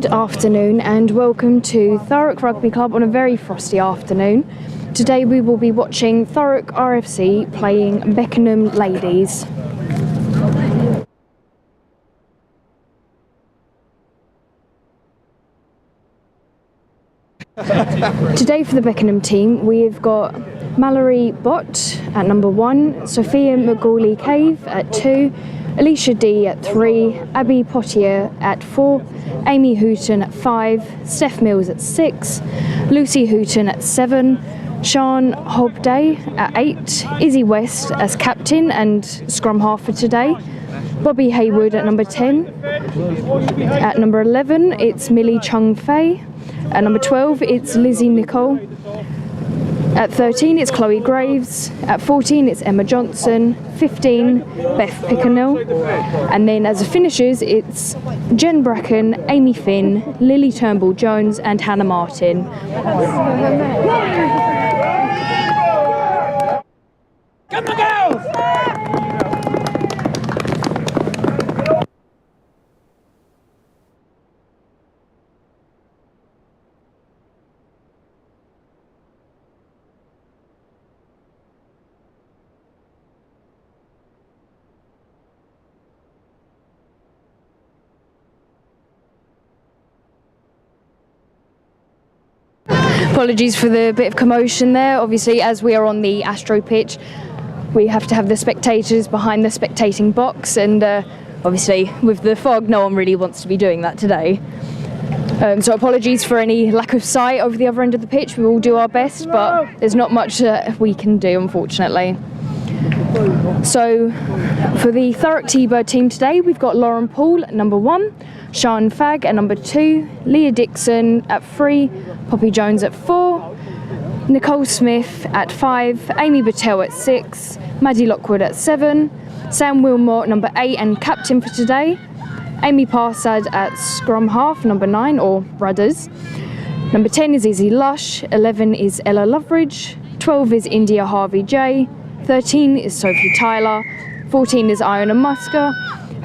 Good afternoon and welcome to Thurrock Rugby Club on a very frosty afternoon. Today we will be watching Thurrock RFC playing Beckenham ladies. Today for the Beckenham team we've got Mallory Bott at number 1, Sophia McGawley-Cave at 2, Alicia D at 3, Abby Potier at 4, Amy Hooton at 5, Steph Mills at 6, Lucy Hooton at 7, Sian Hobday at 8, Izzy West as captain and scrum half for today, Bobby Haywood at number 10, at number 11 it's Millie Chung Fei, at number 12 it's Lizzie Nicole, at 13 it's Chloe Graves, at 14 it's Emma Johnson, 15 Beth Pickernell, and then as a finishers it's Jen Bracken, Amy Finn, Lily Turnbull Jones and Hannah Martin. Come on, girls! Apologies for the bit of commotion there. Obviously, as we are on the Astro pitch, we have to have the spectators behind the spectating box, and obviously with the fog no one really wants to be doing that today. So apologies for any lack of sight over the other end of the pitch. We will do our best, but there's not much we can do, unfortunately. So for the Thurrock T-Bird team today, we've got Lauren Paul at number 1, Sian Fagg at number 2, Leah Dixon at 3, Poppy Jones at 4, Nicole Smith at 5, Amy Battelle at 6, Maddie Lockwood at 7, Sam Wilmore number 8 and captain for today, Amy Parsad at scrum half number 9 or rudders, number 10 is Izzy Lush, 11 is Ella Loveridge, 12 is India Harvey J, 13 is Sophie Tyler, 14 is Iona Musker,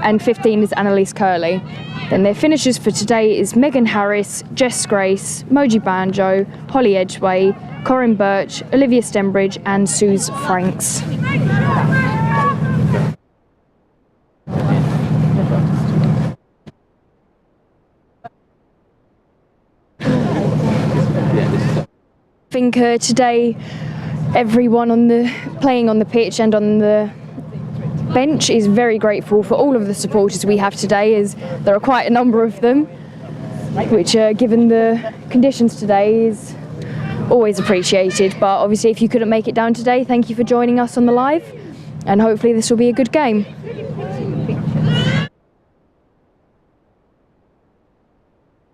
and 15 is Annalise Curley. Then their finishers for today is Megan Harris, Jess Grace, Moji Banjo, Holly Edgway, Corinne Birch, Olivia Stembridge and Suze Franks. I think today everyone playing on the pitch and on the bench is very grateful for all of the supporters we have today, as there are quite a number of them, which given the conditions today is always appreciated. But obviously if you couldn't make it down today, thank you for joining us on the live, and hopefully this will be a good game.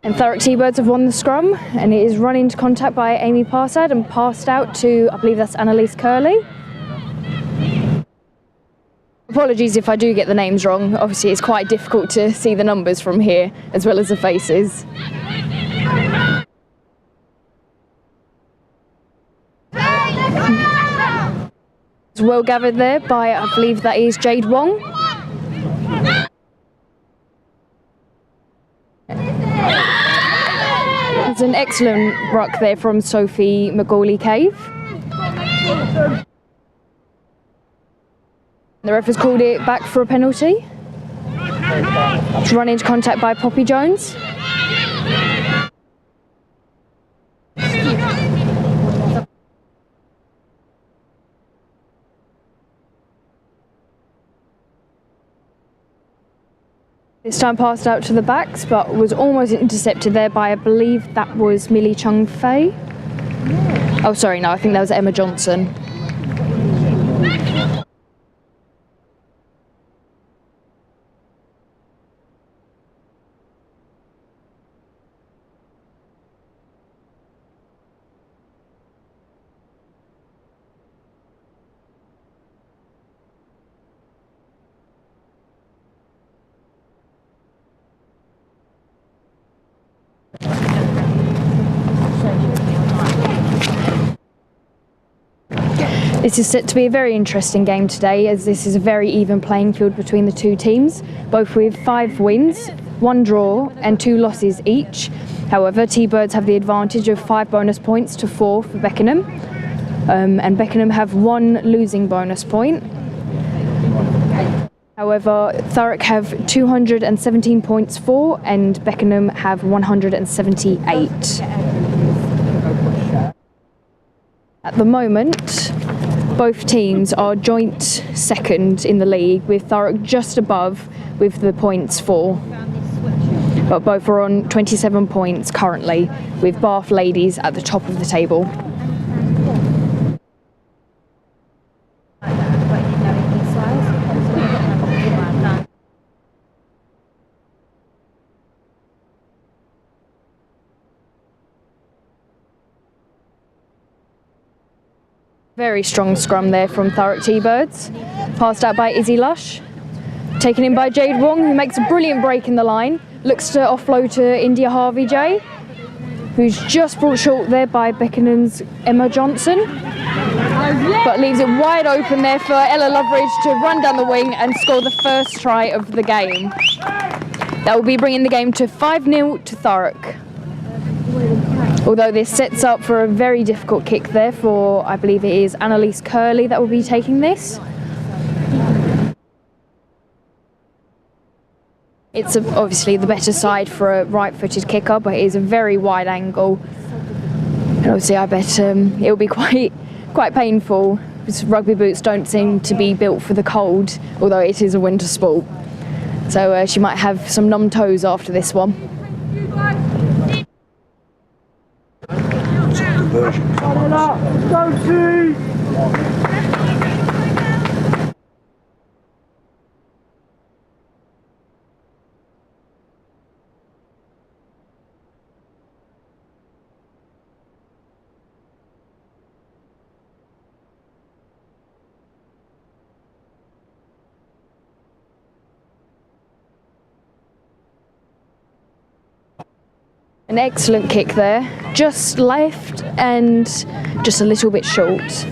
And Thurrock T-Birds have won the scrum, and it is run into contact by Amy Parsad and passed out to, I believe that's Annalise Curley. Apologies if I do get the names wrong. Obviously it's quite difficult to see the numbers from here as well as the faces. It's well gathered there by, I believe that is Jade Wong. There's an excellent ruck there from Sophie McGawley-Cave. The ref has called it back for a penalty. It's run into contact by Poppy Jones. This time passed out to the backs, but was almost intercepted there by, I believe that was Millie Chung Fei. Oh, sorry, no, I think that was Emma Johnson. This is set to be a very interesting game today, as this is a very even playing field between the two teams, both with 5 wins 1 draw and 2 losses each. However, T-Birds have the advantage of 5 bonus points to 4 for Beckenham, and Beckenham have 1 losing bonus point. However, Thurrock have 217 points for, and Beckenham have 178. At the moment, both teams are joint second in the league, with Thurrock just above with the points for. But both are on 27 points currently, with Bath Ladies at the top of the table. Very strong scrum there from Thurrock T-Birds. Passed out by Izzy Lush. Taken in by Jade Wong, who makes a brilliant break in the line. Looks to offload to India Harvey J, who's just brought short there by Beckenham's Emma Johnson. But leaves it wide open there for Ella Loveridge to run down the wing and score the first try of the game. That will be bringing the game to 5-0 to Thurrock. Although this sets up for a very difficult kick there for, I believe it is Annalise Curley that will be taking this. It's obviously the better side for a right-footed kicker, but it is a very wide angle. And obviously I bet it'll be quite painful, because rugby boots don't seem to be built for the cold, although it is a winter sport. So she might have some numb toes after this one. Go team! An excellent kick there, just left and just a little bit short.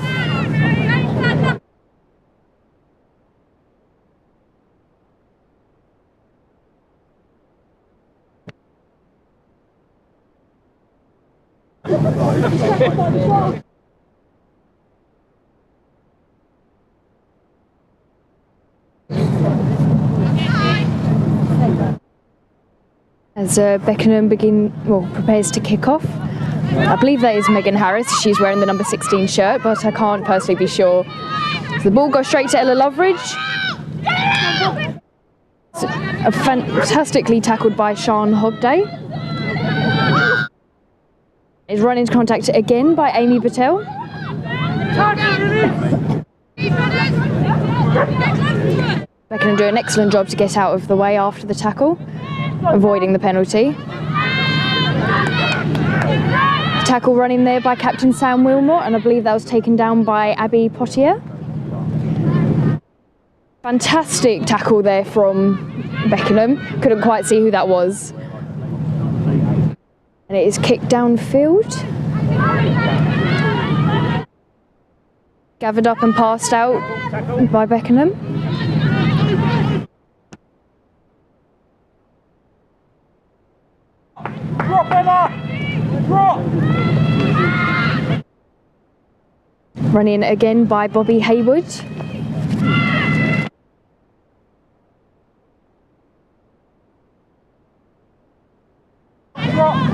As Beckenham prepares to kick off. I believe that is Megan Harris. She's wearing the number 16 shirt, but I can't personally be sure. So the ball goes straight to Ella Loveridge. Fantastically tackled by Sian Hobday. Is run into contact again by Amy Patel. Beckenham do an excellent job to get out of the way after the tackle, avoiding the penalty. Tackle running there by Captain Sam Wilmot, and I believe that was taken down by Abby Potier. Fantastic tackle there from Beckenham. Couldn't quite see who that was. And it is kicked downfield. Gathered up and passed out by Beckenham. Drop, Emma! Drop! Running again by Bobby Haywood.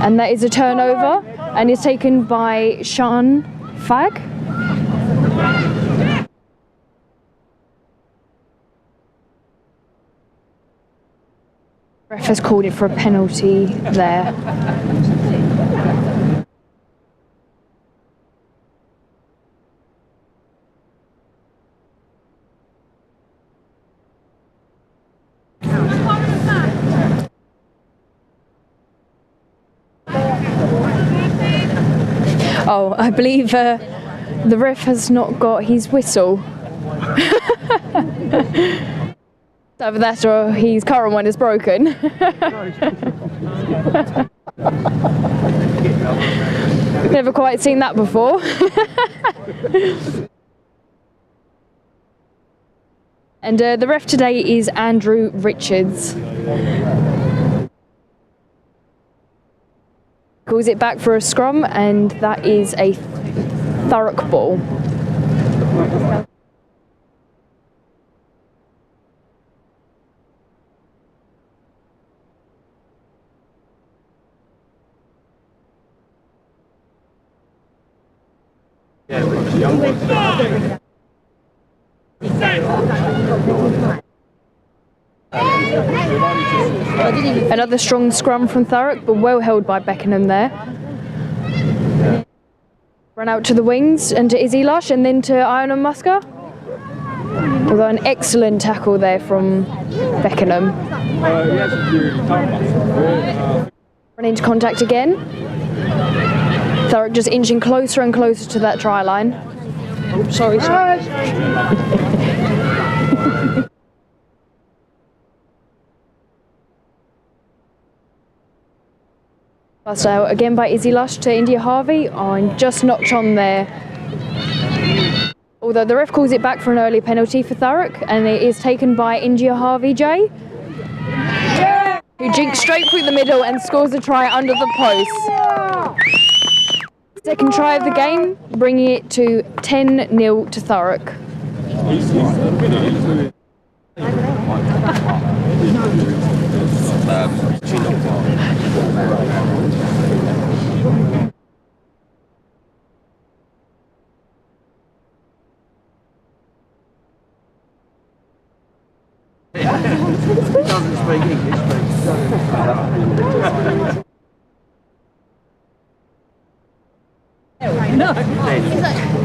And that is a turnover and is taken by Sean Fagg. Ref has called it for a penalty there. Oh, I believe the ref has not got his whistle. Either that or his current one is broken. Never quite seen that before. And the ref today is Andrew Richards. Calls it back for a scrum, and that is a Thurrock ball. Another strong scrum from Thurrock, but well held by Beckenham there. Run out to the wings and to Izzy Lush and then to Iron and Musker. Although an excellent tackle there from Beckenham. Run into contact again. Thurrock just inching closer and closer to that try line. Oh, sorry. Passed out again by Izzy Lush to India Harvey. Oh, and just knocked on there. Although the ref calls it back for an early penalty for Thurrock, and it is taken by India Harvey J, who jinks straight through the middle and scores a try under the post. Second try of the game, bringing it to 10-0 to Thurrock.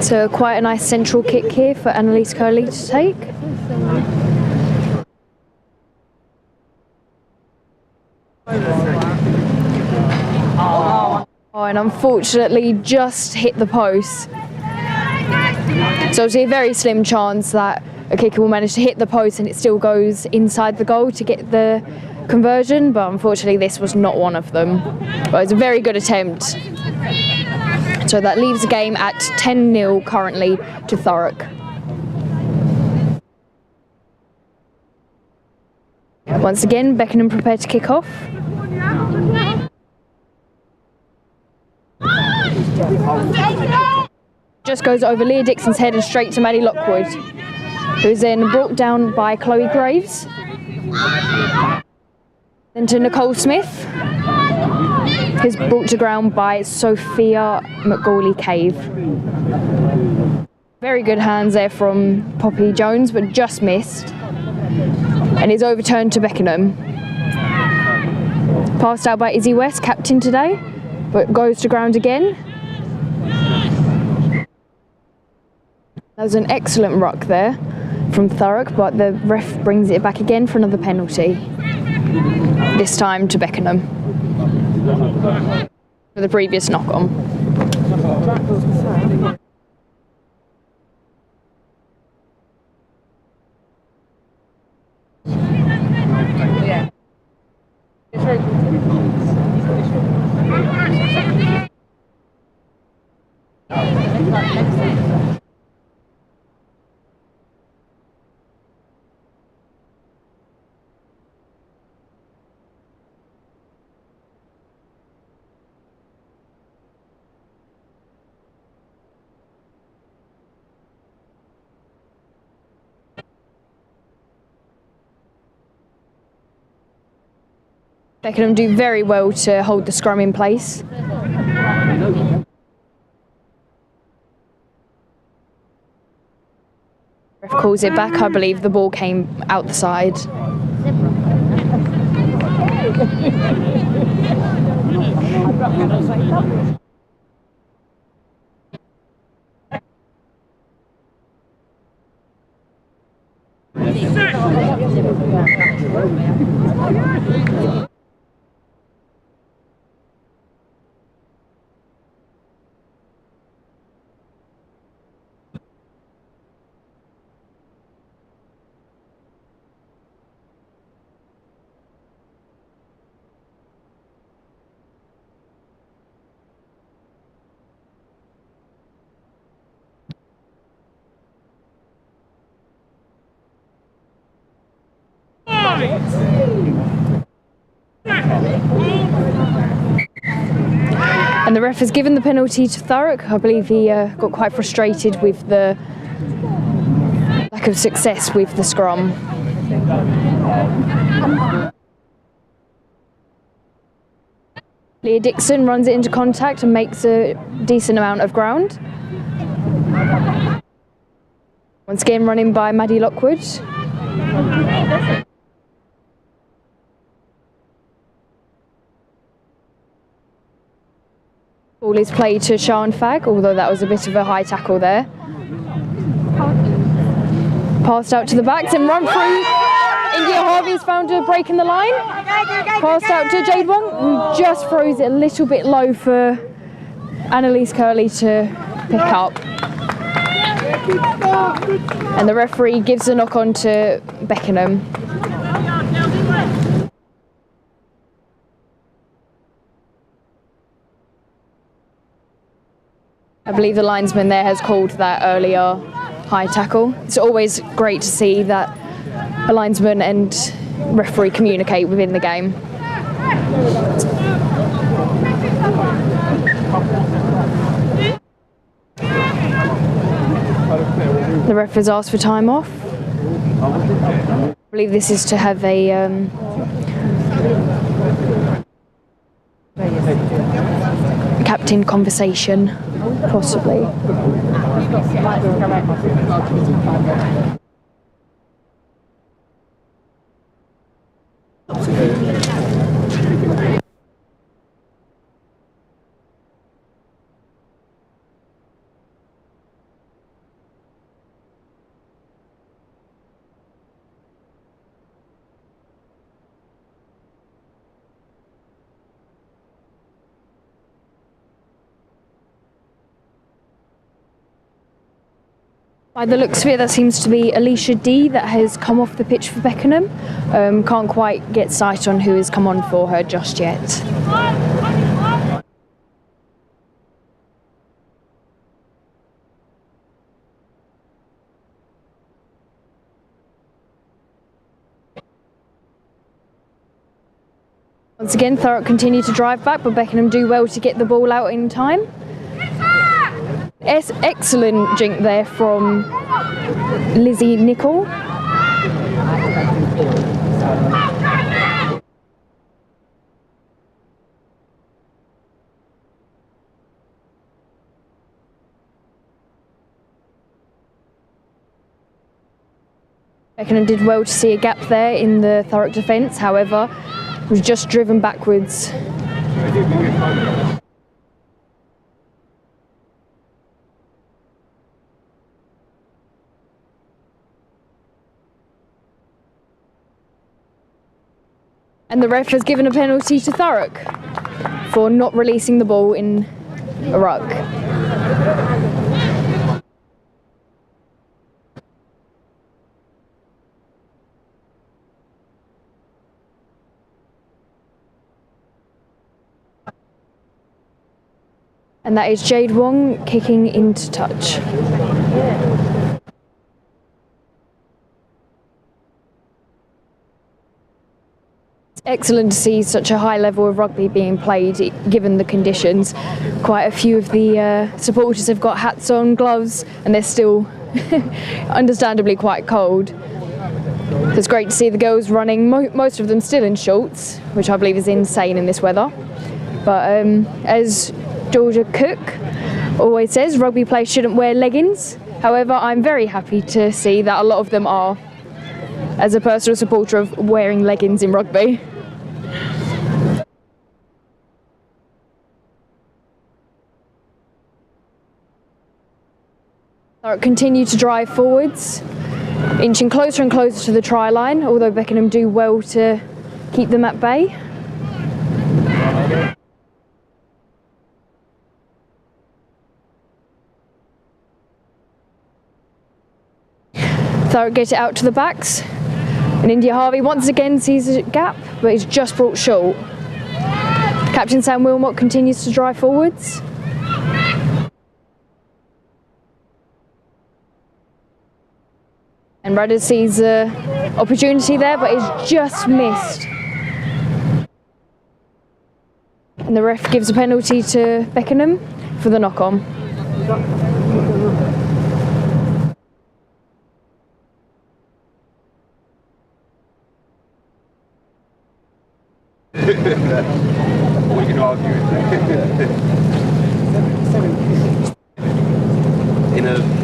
So quite a nice central kick here for Annalise Curley to take. Oh, and unfortunately just hit the post. So obviously a very slim chance that a kicker will manage to hit the post and it still goes inside the goal to get the conversion, but unfortunately this was not one of them. But it's a very good attempt. So that leaves the game at 10-0 currently to Thurrock. Once again, Beckenham prepared to kick off. Just goes over Leah Dixon's head and straight to Maddie Lockwood, who's then brought down by Chloe Graves. Then to Nicole Smith, who's brought to ground by Sophia McGawley-Cave. Very good hands there from Poppy Jones, but just missed. And is overturned to Beckenham. Passed out by Izzy West, captain today, but goes to ground again. That was an excellent ruck there from Thurrock, but the ref brings it back again for another penalty. This time to Beckenham for the previous knock-on. Beckenham do very well to hold the scrum in place. Ref calls it back. I believe the ball came out the side. And the ref has given the penalty to Thurrock. I believe he got quite frustrated with the lack of success with the scrum. Leah Dixon runs it into contact and makes a decent amount of ground. Once again run in by Maddie Lockwood. Ball is played to Sian Fagg, although that was a bit of a high tackle there. Passed out to the backs and run through. India Harvey's found a break in the line. Passed out to Jade Wong, who just throws it a little bit low for Annalise Curley to pick up. And the referee gives a knock on to Beckenham. I believe the linesman there has called that earlier high tackle. It's always great to see that a linesman and referee communicate within the game. The ref has asked for time off. I believe this is to have a captain conversation, possibly. By the looks of it, that seems to be Alicia D that has come off the pitch for Beckenham. Can't quite get sight on who has come on for her just yet. Once again, Thurrock continue to drive back, but Beckenham do well to get the ball out in time. Excellent jink there from Lizzie Nichol. Beckenham did well to see a gap there in the Thurrock defence, however, was just driven backwards. And the ref has given a penalty to Thurrock for not releasing the ball in a ruck. And that is Jade Wong kicking into touch. Excellent to see such a high level of rugby being played given the conditions. Quite a few of the supporters have got hats on, gloves, and they're still understandably quite cold. So it's great to see the girls running, most of them still in shorts, which I believe is insane in this weather. But as Georgia Cook always says, rugby players shouldn't wear leggings. However, I'm very happy to see that a lot of them are, as a personal supporter of wearing leggings in rugby. Continue to drive forwards, inching closer and closer to the try line, although Beckenham do well to keep them at bay. Thurrock get it out to the backs, and India Harvey once again sees a gap, but is just brought short. Captain Sam Wilmot continues to drive forwards. And Rudder sees an opportunity there, but is just missed. And the ref gives a penalty to Beckenham for the knock-on. We can argue in a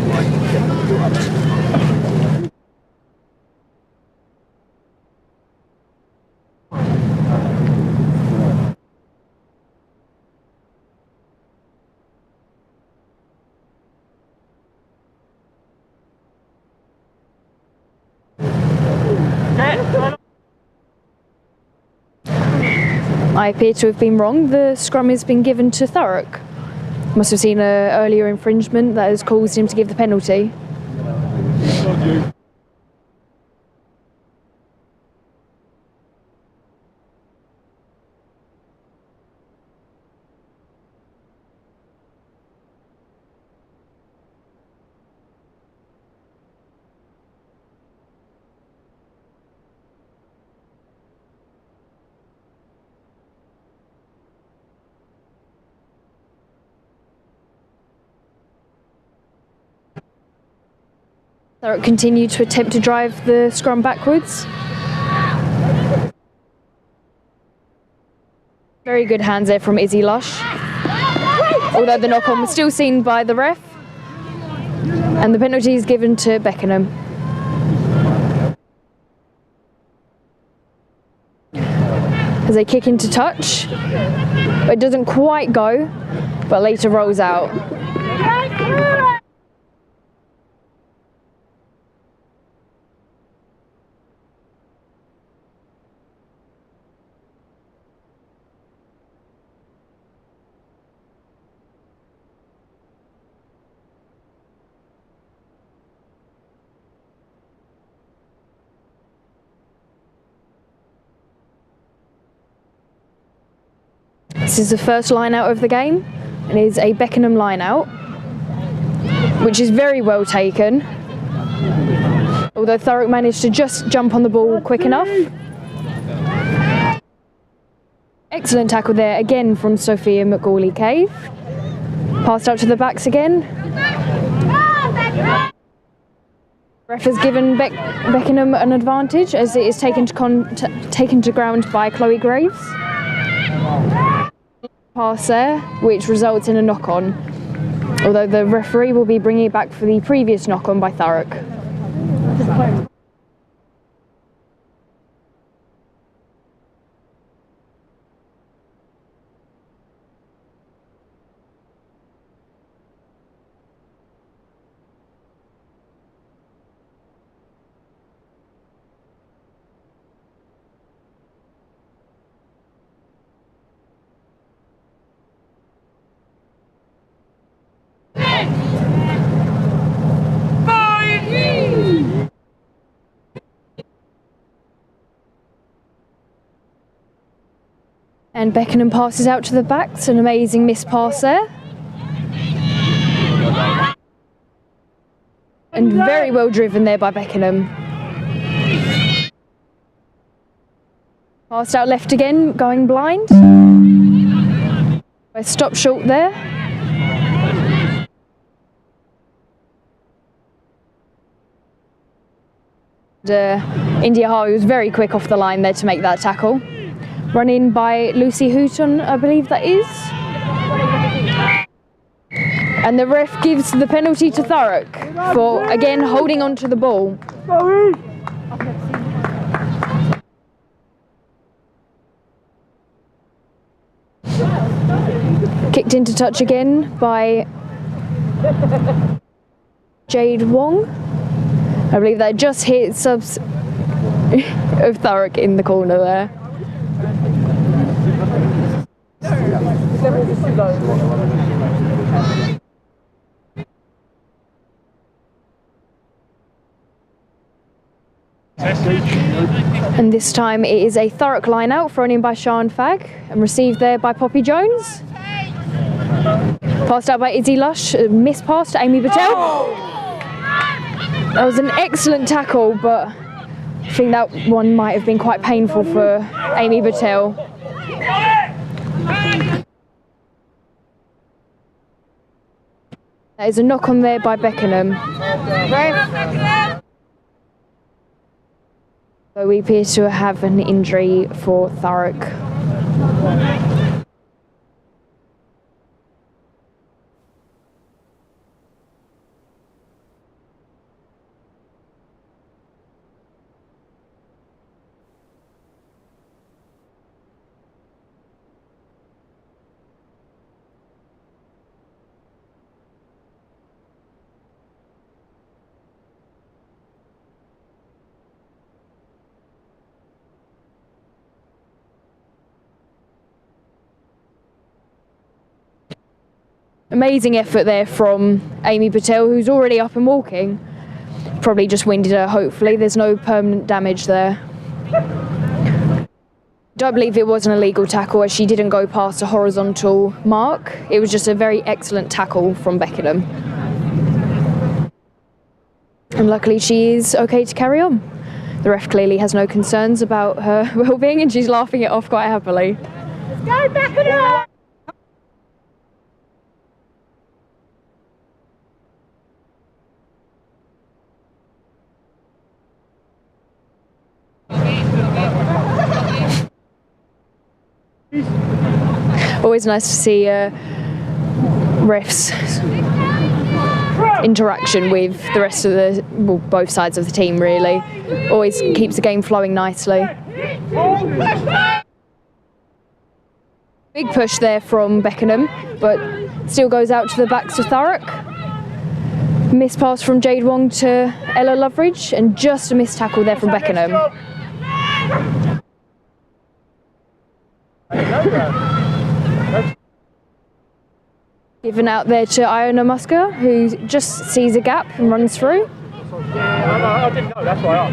I appear to have been wrong. The scrum has been given to Thurrock. Must have seen an earlier infringement that has caused him to give the penalty. Thurrock continued to attempt to drive the scrum backwards. Very good hands there from Izzy Lush. Although the knock-on was still seen by the ref. And the penalty is given to Beckenham. As they kick into touch. It doesn't quite go, but later rolls out. This is the first line out of the game. It is a Beckenham line out, which is very well taken. Although Thurrock managed to just jump on the ball quick enough. Excellent tackle there again from Sophia McGawley-Cave. Passed out to the backs again. Ref has given Beckenham an advantage as it is taken to ground by Chloe Graves. Pass there, which results in a knock-on, although the referee will be bringing it back for the previous knock-on by Thurrock. And Beckenham passes out to the back. It's an amazing missed pass there. And very well driven there by Beckenham. Passed out left again, going blind. I stopped short there. India Harvey was very quick off the line there to make that tackle. Run in by Lucy Hooton, I believe that is. And the ref gives the penalty to Thurrock for, again, holding on to the ball. Kicked into touch again by Jade Wong. I believe that just hit subs of Thurrock in the corner there. And this time it is a Thurrock line out thrown in by Sian Fagg and received there by Poppy Jones. Passed out by Izzy Lush, missed pass to Amy Patel. That was an excellent tackle, but I think that one might have been quite painful for Amy Patel. That is a knock on there by Beckenham. So we appear to have an injury for Thurrock. Amazing effort there from Amy Patel, who's already up and walking. Probably just winded her, hopefully. There's no permanent damage there. Don't believe it was an illegal tackle, as she didn't go past a horizontal mark. It was just a very excellent tackle from Beckenham. And luckily she is okay to carry on. The ref clearly has no concerns about her well-being, and she's laughing it off quite happily. Let's go, Beckenham! Always nice to see refs' interaction with the rest of the, well, both sides of the team really. Always keeps the game flowing nicely. Big push there from Beckenham, but still goes out to the backs of Thurrock. Missed pass from Jade Wong to Ella Loveridge, and just a missed tackle there from Beckenham. Given out there to Iona Musker, who just sees a gap and runs through. I didn't know, that's why I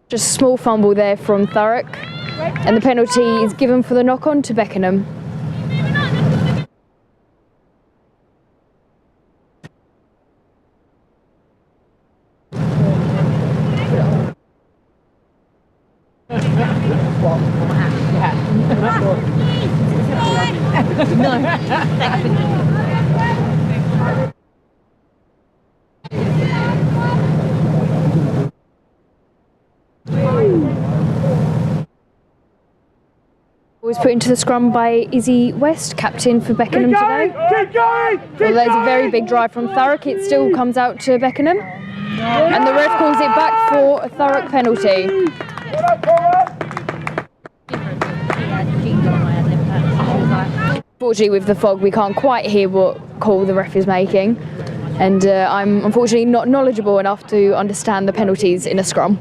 Just a small fumble there from Thurrock, and the penalty is given for the knock-on to Beckenham. Was put into the scrum by Izzy West, captain for Beckenham today. Although there's a very big drive from Thurrock, it still comes out to Beckenham. And the ref calls it back for a Thurrock penalty. Unfortunately, with the fog, we can't quite hear what call the ref is making. And I'm unfortunately not knowledgeable enough to understand the penalties in a scrum.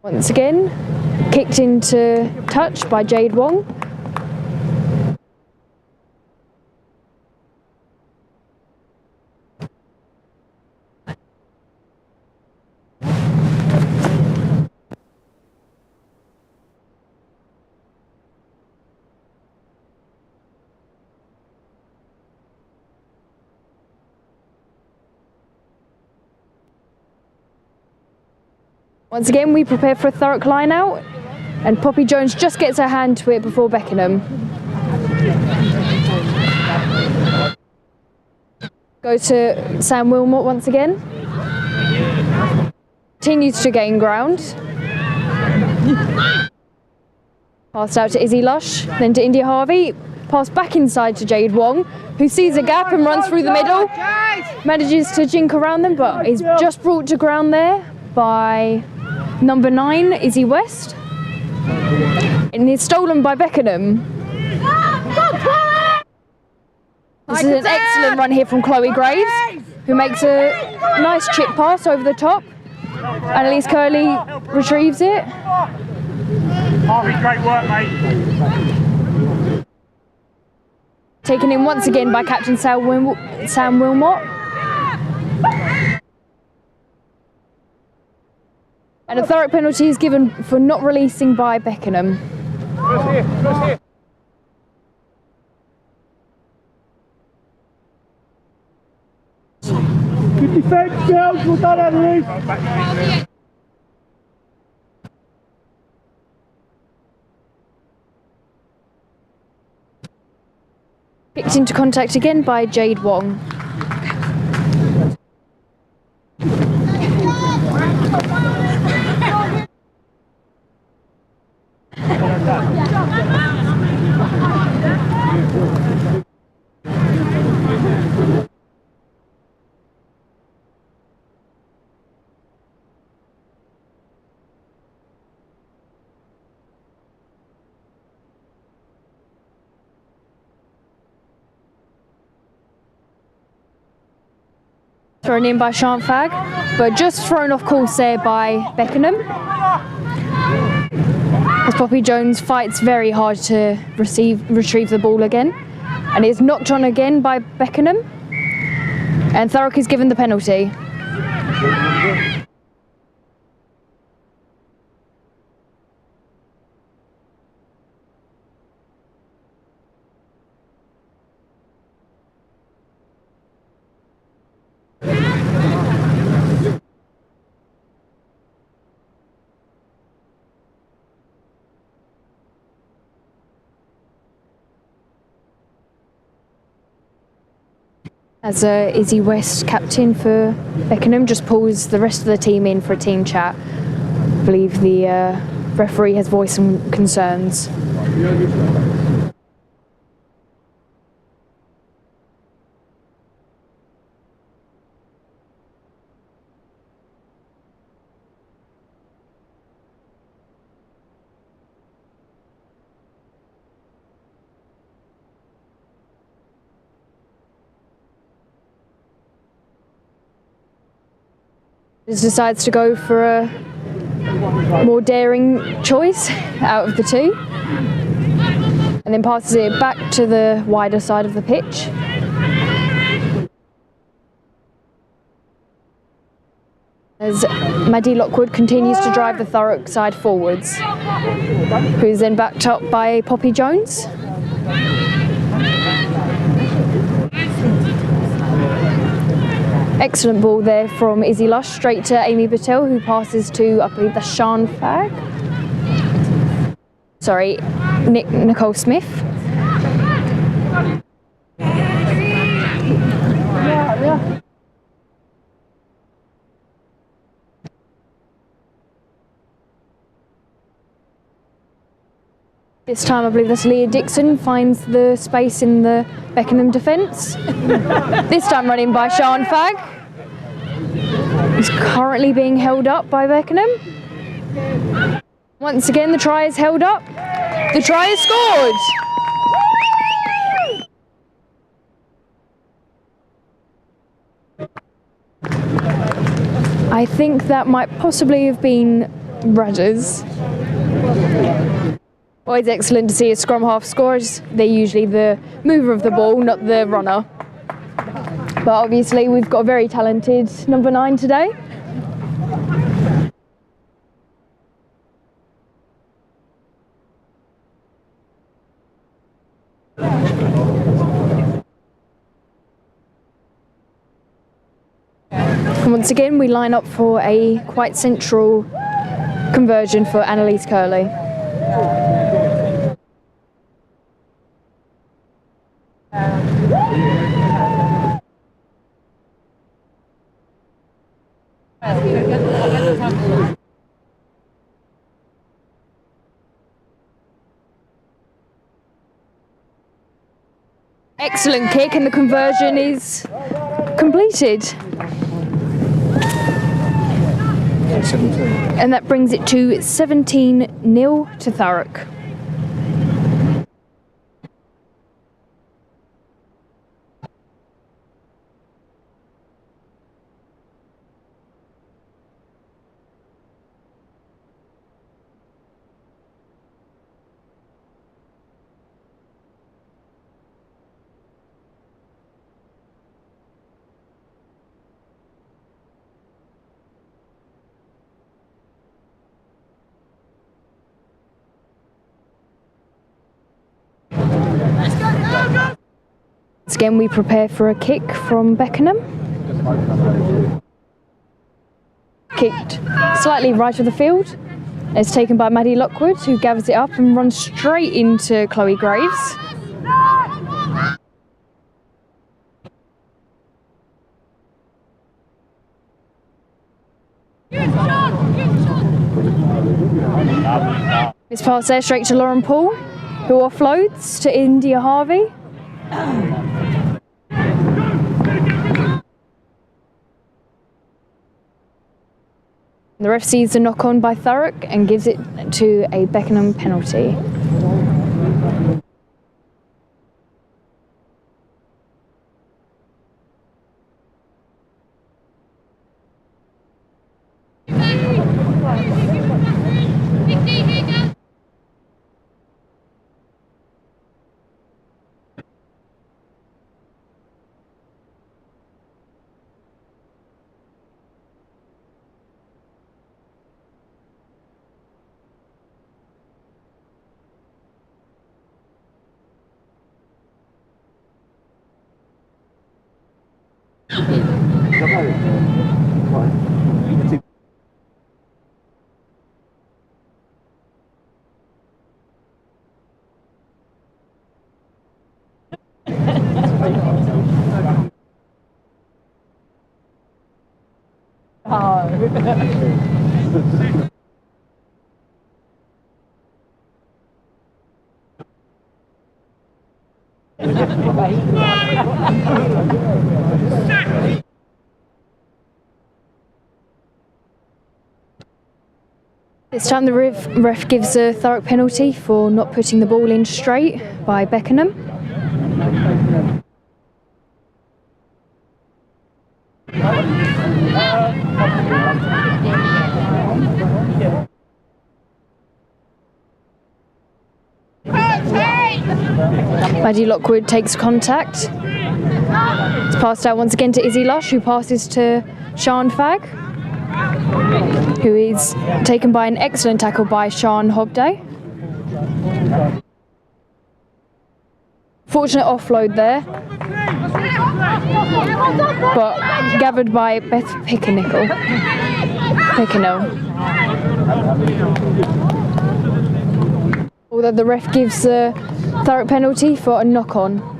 Once again, kicked into touch by Jade Wong. Once again, we prepare for a Thurrock line out, and Poppy Jones just gets her hand to it before Beckenham. Go to Sam Wilmot once again. Continues to gain ground. Passed out to Izzy Lush, then to India Harvey. Pass back inside to Jade Wong, who sees a gap and runs through the middle. Manages to jink around them, but is just brought to ground there by number 9, Izzy West. And it's stolen by Beckenham. This is an excellent run here from Chloe Graves, who makes a nice chip pass over the top. Annalise Curley retrieves it. Harvey, great work, mate. Taken in once again by captain Sam Wilmot. And a Thurrock penalty is given for not releasing by Beckenham. Good Defence, girls, well done, Annalise. Kicked into contact again by Jade Wong. Thrown in by Shantfag, but just thrown off course there by Beckenham. As Poppy Jones fights very hard to retrieve the ball again, and is knocked on again by Beckenham, and Thurrock is given the penalty. As Izzy West, captain for Beckenham, just pulls the rest of the team in for a team chat. I believe the referee has voiced some concerns. Decides to go for a more daring choice out of the two, and then passes it back to the wider side of the pitch. As Maddie Lockwood continues to drive the Thurrock side forwards, who's then backed up by Poppy Jones. Excellent ball there from Izzy Lush, straight to Amy Battelle, who passes to, I believe, the Shantfag. Sorry, Nicole Smith. This time I believe that's Leah Dixon finds the space in the Beckenham defence. This time run in by Shantfag. He's currently being held up by Beckenham. Once again the try is held up. The try is scored! I think that might possibly have been Rudders. Always excellent to see a scrum half score, as they're usually the mover of the ball, not the runner. But obviously we've got a very talented number 9 today. And once again we line up for a quite central conversion for Annalise Curley. Excellent kick, and the conversion is completed. And that brings it to 17-0 to Thurrock. Once again, we prepare for a kick from Beckenham. kicked slightly right of the field. It's taken by Maddie Lockwood, who gathers it up and runs straight into Chloe Graves. It's passed there straight to Lauren Paul, who offloads to India Harvey. The ref sees the knock on by Thurrock and gives it to a Beckenham penalty. This time the ref gives a Thurrock penalty for not putting the ball in straight by Beckenham. Maddie Lockwood takes contact. It's passed out once again to Izzy Lush, who passes to Sian Fagg, who is taken by an excellent tackle by Sian Hobday. Fortunate offload there, but gathered by Beth Beckenham. Although the ref gives a Thurrock penalty for a knock-on.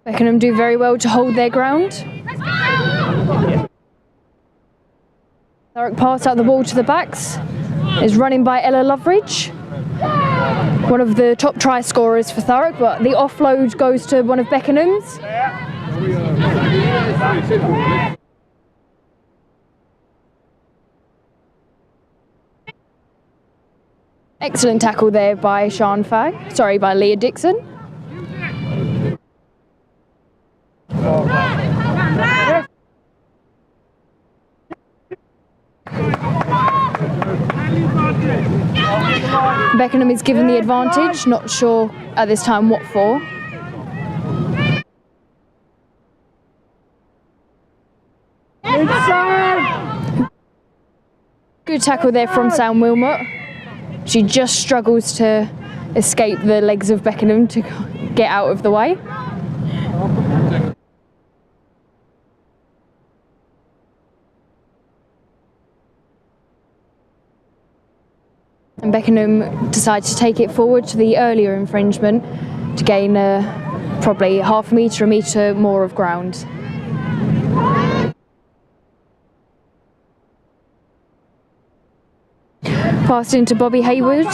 Beckenham do very well to hold their ground. Thurrock pass out the ball to the backs. Is running by Ella Loveridge, one of the top try scorers for Thurrock, but the offload goes to one of Beckenham's. Excellent tackle there by by Leah Dixon. Beckenham is given the advantage, not sure at this time what for. Good tackle there from Sam Wilmot. She just struggles to escape the legs of Beckenham to get out of the way. And Beckenham decides to take it forward to the earlier infringement to gain probably half a metre more of ground. Passed into Bobby Hayward.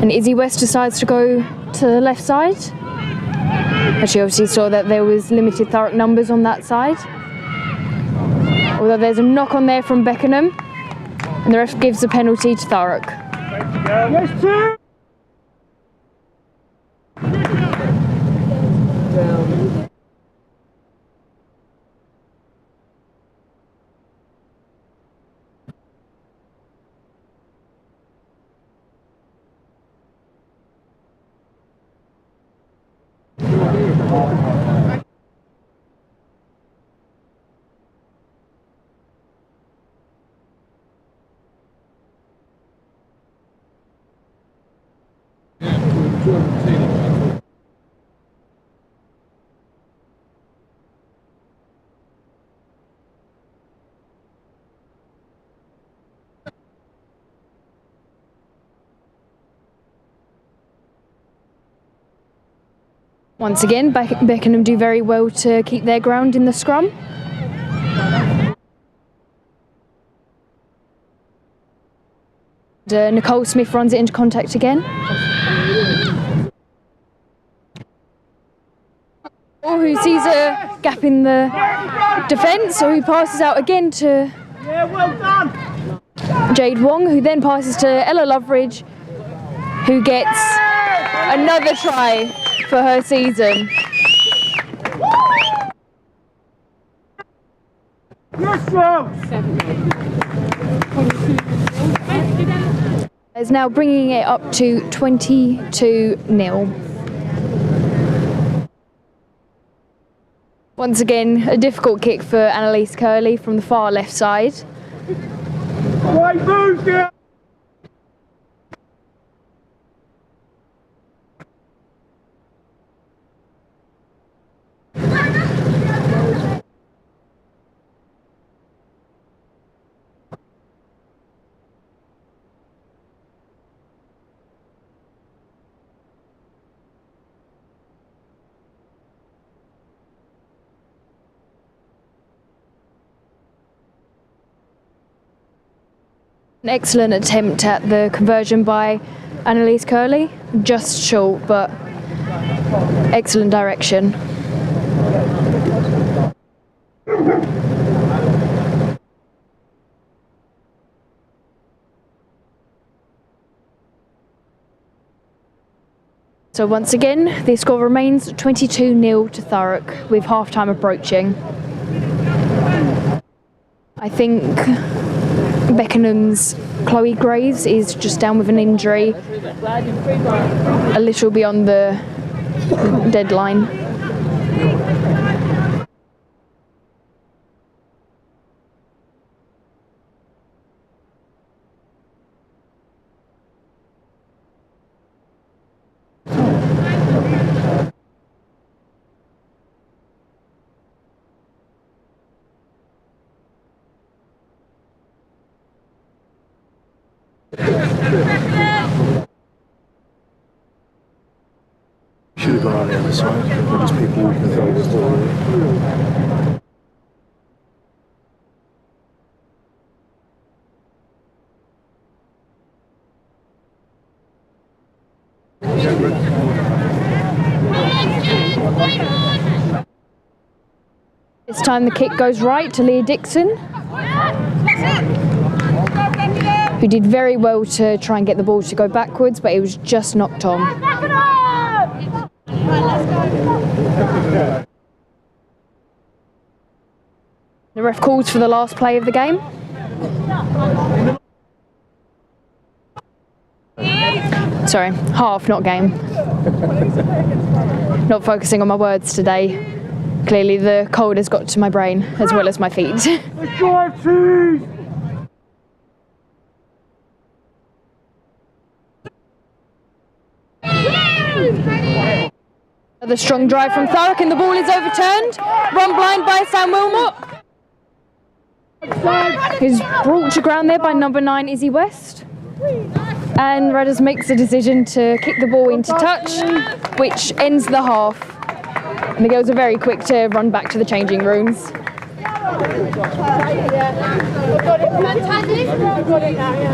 And Izzy West decides to go to the left side. But she obviously saw that there was limited Thurrock numbers on that side. Although there's a knock on there from Beckenham. And the ref gives a penalty to Thurrock. Yes, two. Once again, Beckenham do very well to keep their ground in the scrum. Nicole Smith runs it into contact again. Who sees a gap in the defence, so he passes out again to Jade Wong, who then passes to Ella Loveridge, who gets another try for her season. Is now bringing it up to 22-0. Once again, a difficult kick for Annalise Curley from the far left side. Right move, girl. An excellent attempt at the conversion by Annalise Curley, just short, but excellent direction. So once again, the score remains 22-0 to Thurrock, with half-time approaching. I think Beckenham's Chloe Graves is just down with an injury, a little beyond the deadline. Should have gone on the other side. There's people walking through. This time the kick goes right to Leah Dixon, who did very well to try and get the ball to go backwards, but it was just knocked on. The ref calls for the last play of the game. Sorry, half, not game. Not focusing on my words today. Clearly the cold has got to my brain as well as my feet. The strong drive from Thurrock and the ball is overturned. Run blind by Sam Wilmot, who's brought to ground there by number 9 Izzy West. And Rudders makes the decision to kick the ball into touch, which ends the half. And the girls are very quick to run back to the changing rooms.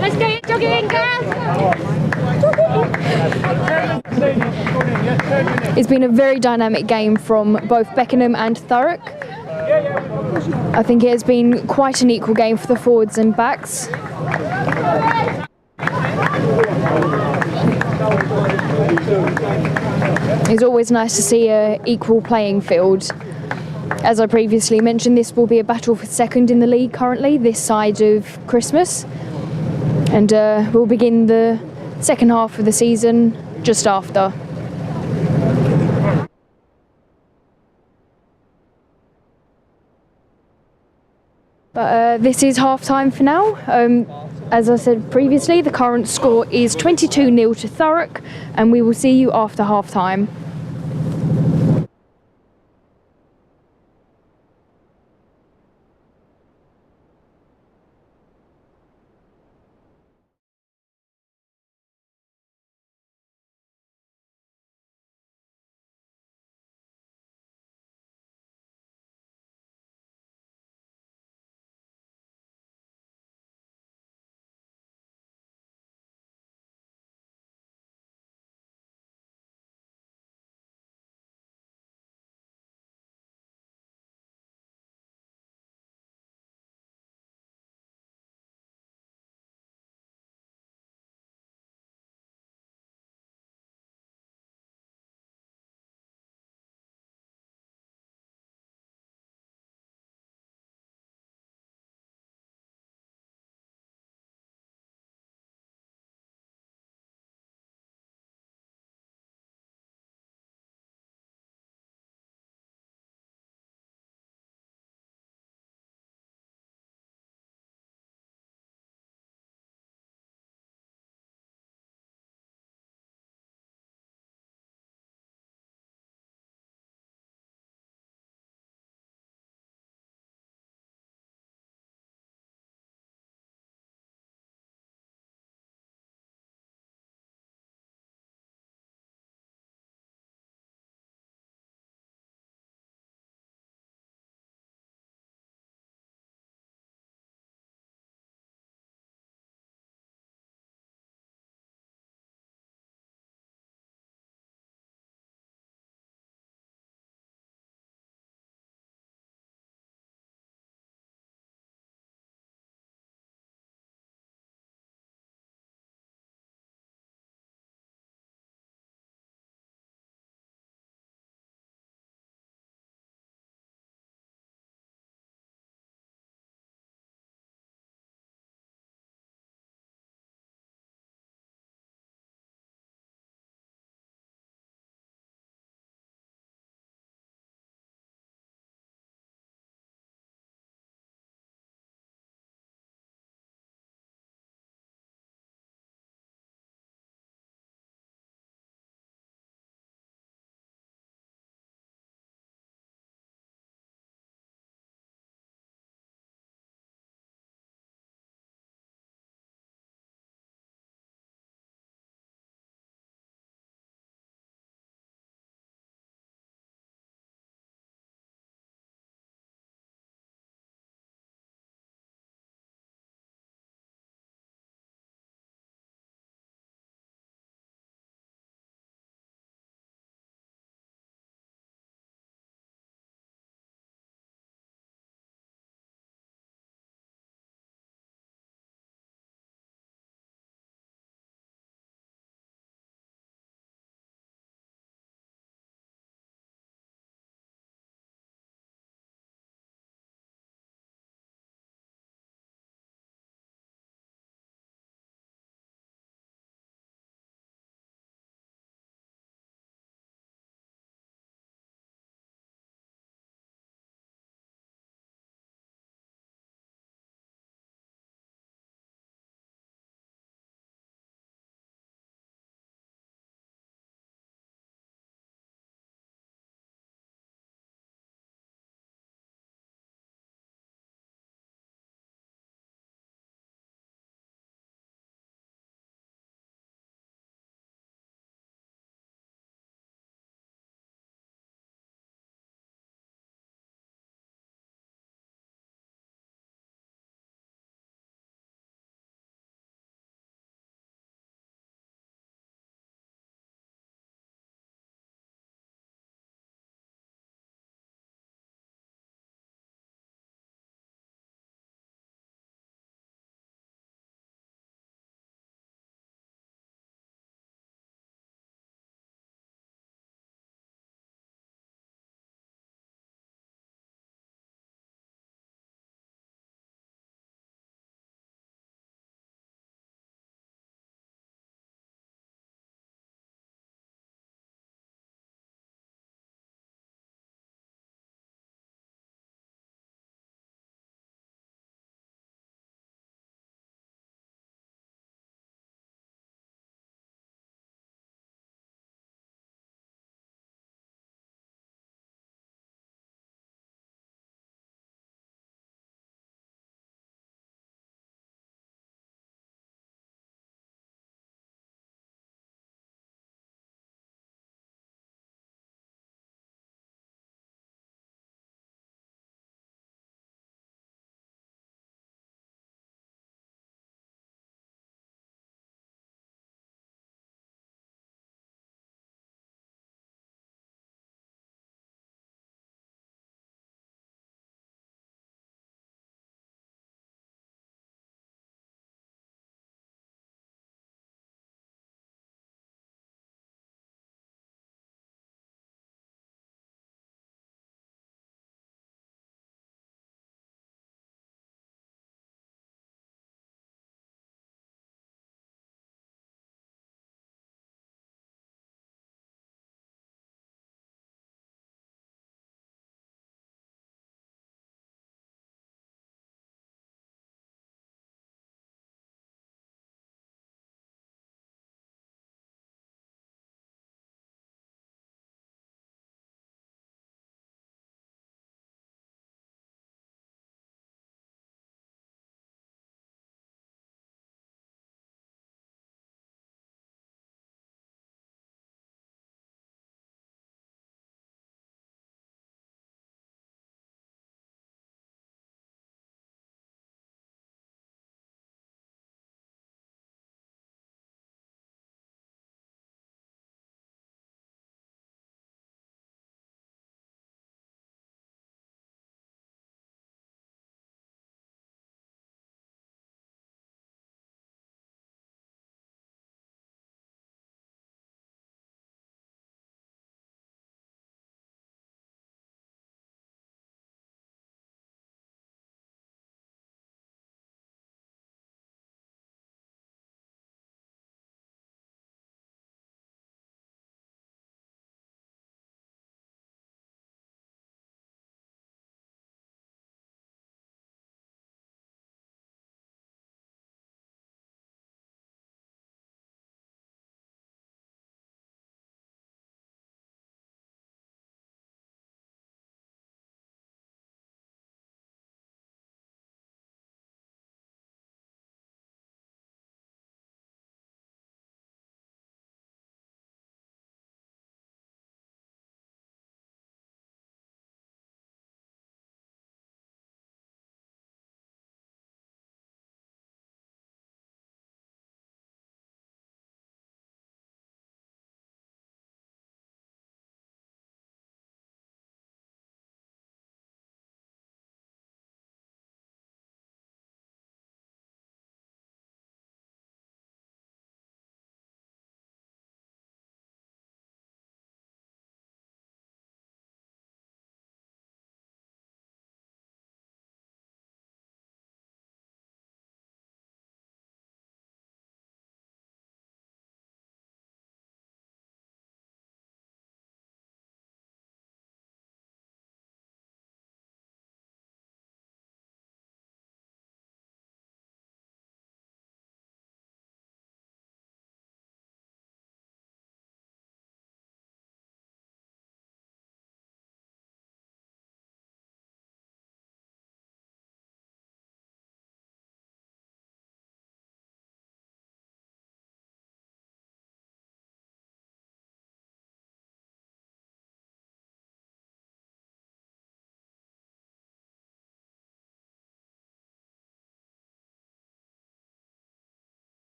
Let's go, jogging, girls! It's been a very dynamic game from both Beckenham and Thurrock. I think it has been quite an equal game for the forwards and backs. It's always nice to see an equal playing field. As I previously mentioned, this will be a battle for second in the league currently, this side of Christmas. And we'll begin the second half of the season just after. But this is half-time for now. As I said previously, the current score is 22-0 to Thurrock, and we will see you after half-time.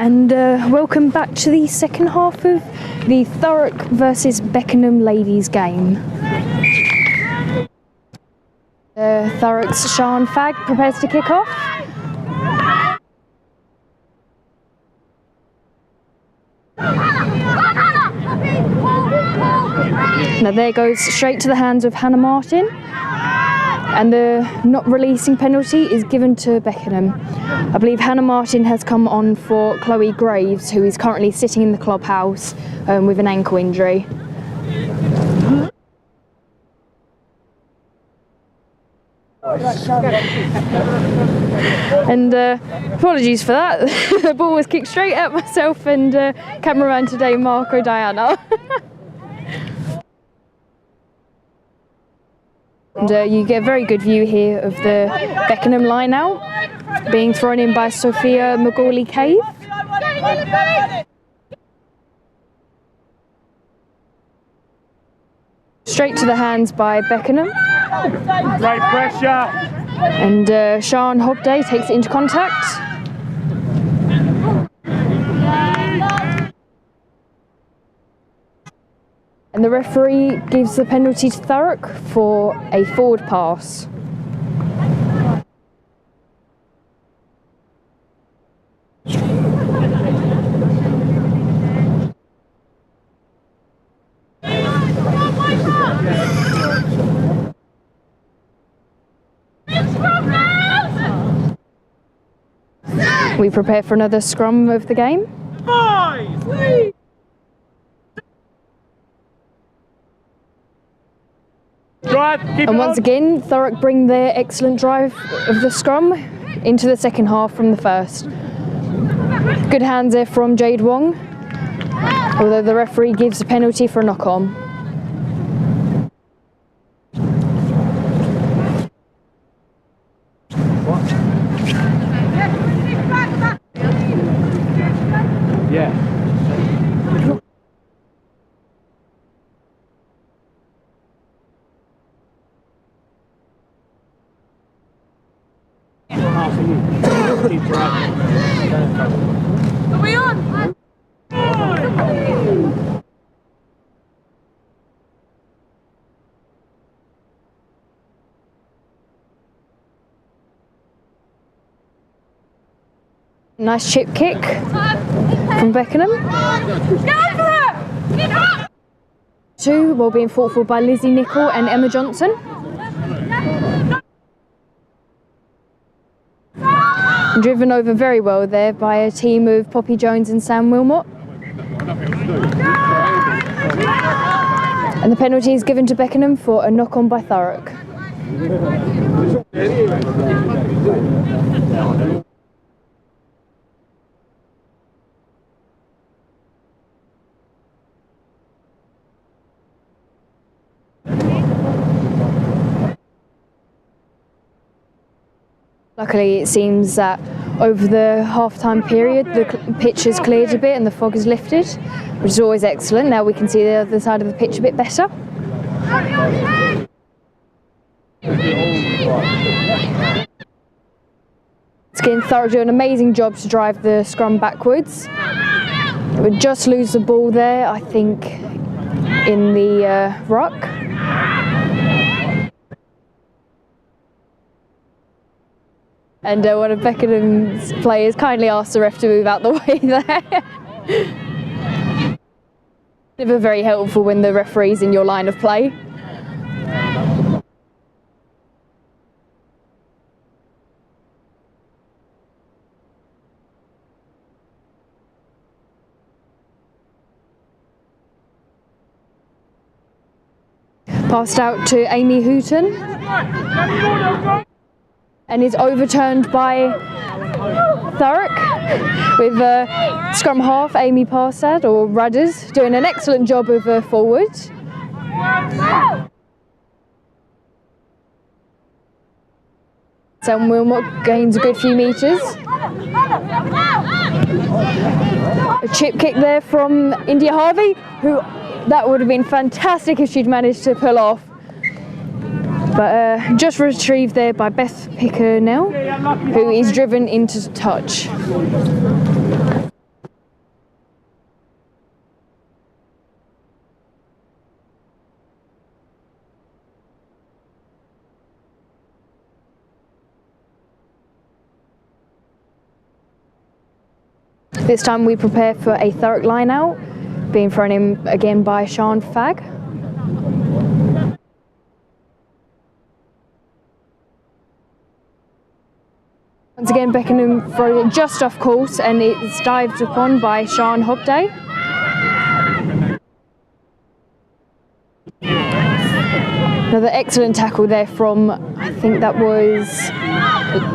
And welcome back to the second half of the Thurrock versus Beckenham ladies game. Thurrock's Sian Fagg prepares to kick off. Now there goes straight to the hands of Hannah Martin, and the not releasing penalty is given to Beckenham. I believe Hannah Martin has come on for Chloe Graves, who is currently sitting in the clubhouse with an ankle injury. And apologies for that. The ball was kicked straight at myself and cameraman today, Marco Diana. And you get a very good view here of the Beckenham line out, being thrown in by Sophia McGawley-Cave. Straight to the hands by Beckenham. Great pressure. And Sian Hobday takes it into contact. And the referee gives the penalty to Thurrock for a forward pass. We prepare for another scrum of the game. And once again, Thurrock bring their excellent drive of the scrum into the second half from the first. Good hands there from Jade Wong, although the referee gives a penalty for a knock-on. Are we on? Nice chip kick from Beckenham. Two, while being fought for by Lizzie Nichol and Emma Johnson. Driven over very well there by a team of Poppy Jones and Sam Wilmot. And the penalty is given to Beckenham for a knock-on by Thurrock. Luckily, it seems that over the half-time period, the pitch has cleared a bit and the fog has lifted, which is always excellent. Now we can see the other side of the pitch a bit better. Again, Thurrock do an amazing job to drive the scrum backwards. It would just lose the ball there, I think, in the ruck. And one of Beckenham's players kindly asked the ref to move out the way there. Never very helpful when the referee's in your line of play. Passed out to Amy Hooton. And is overturned by Thurrock with scrum half Amy Parsad, or Rudders, doing an excellent job of forward. Sam Wilmot gains a good few metres. A chip kick there from India Harvey, who that would have been fantastic if she'd managed to pull off. But just retrieved there by Beth Pickernell, who is driven into touch. This time we prepare for a Thurrock line out, being thrown in again by Sean Fagg. Once again, Beckenham throws it just off course and it's dived upon by Sean Hobday. Another excellent tackle there from, I think that was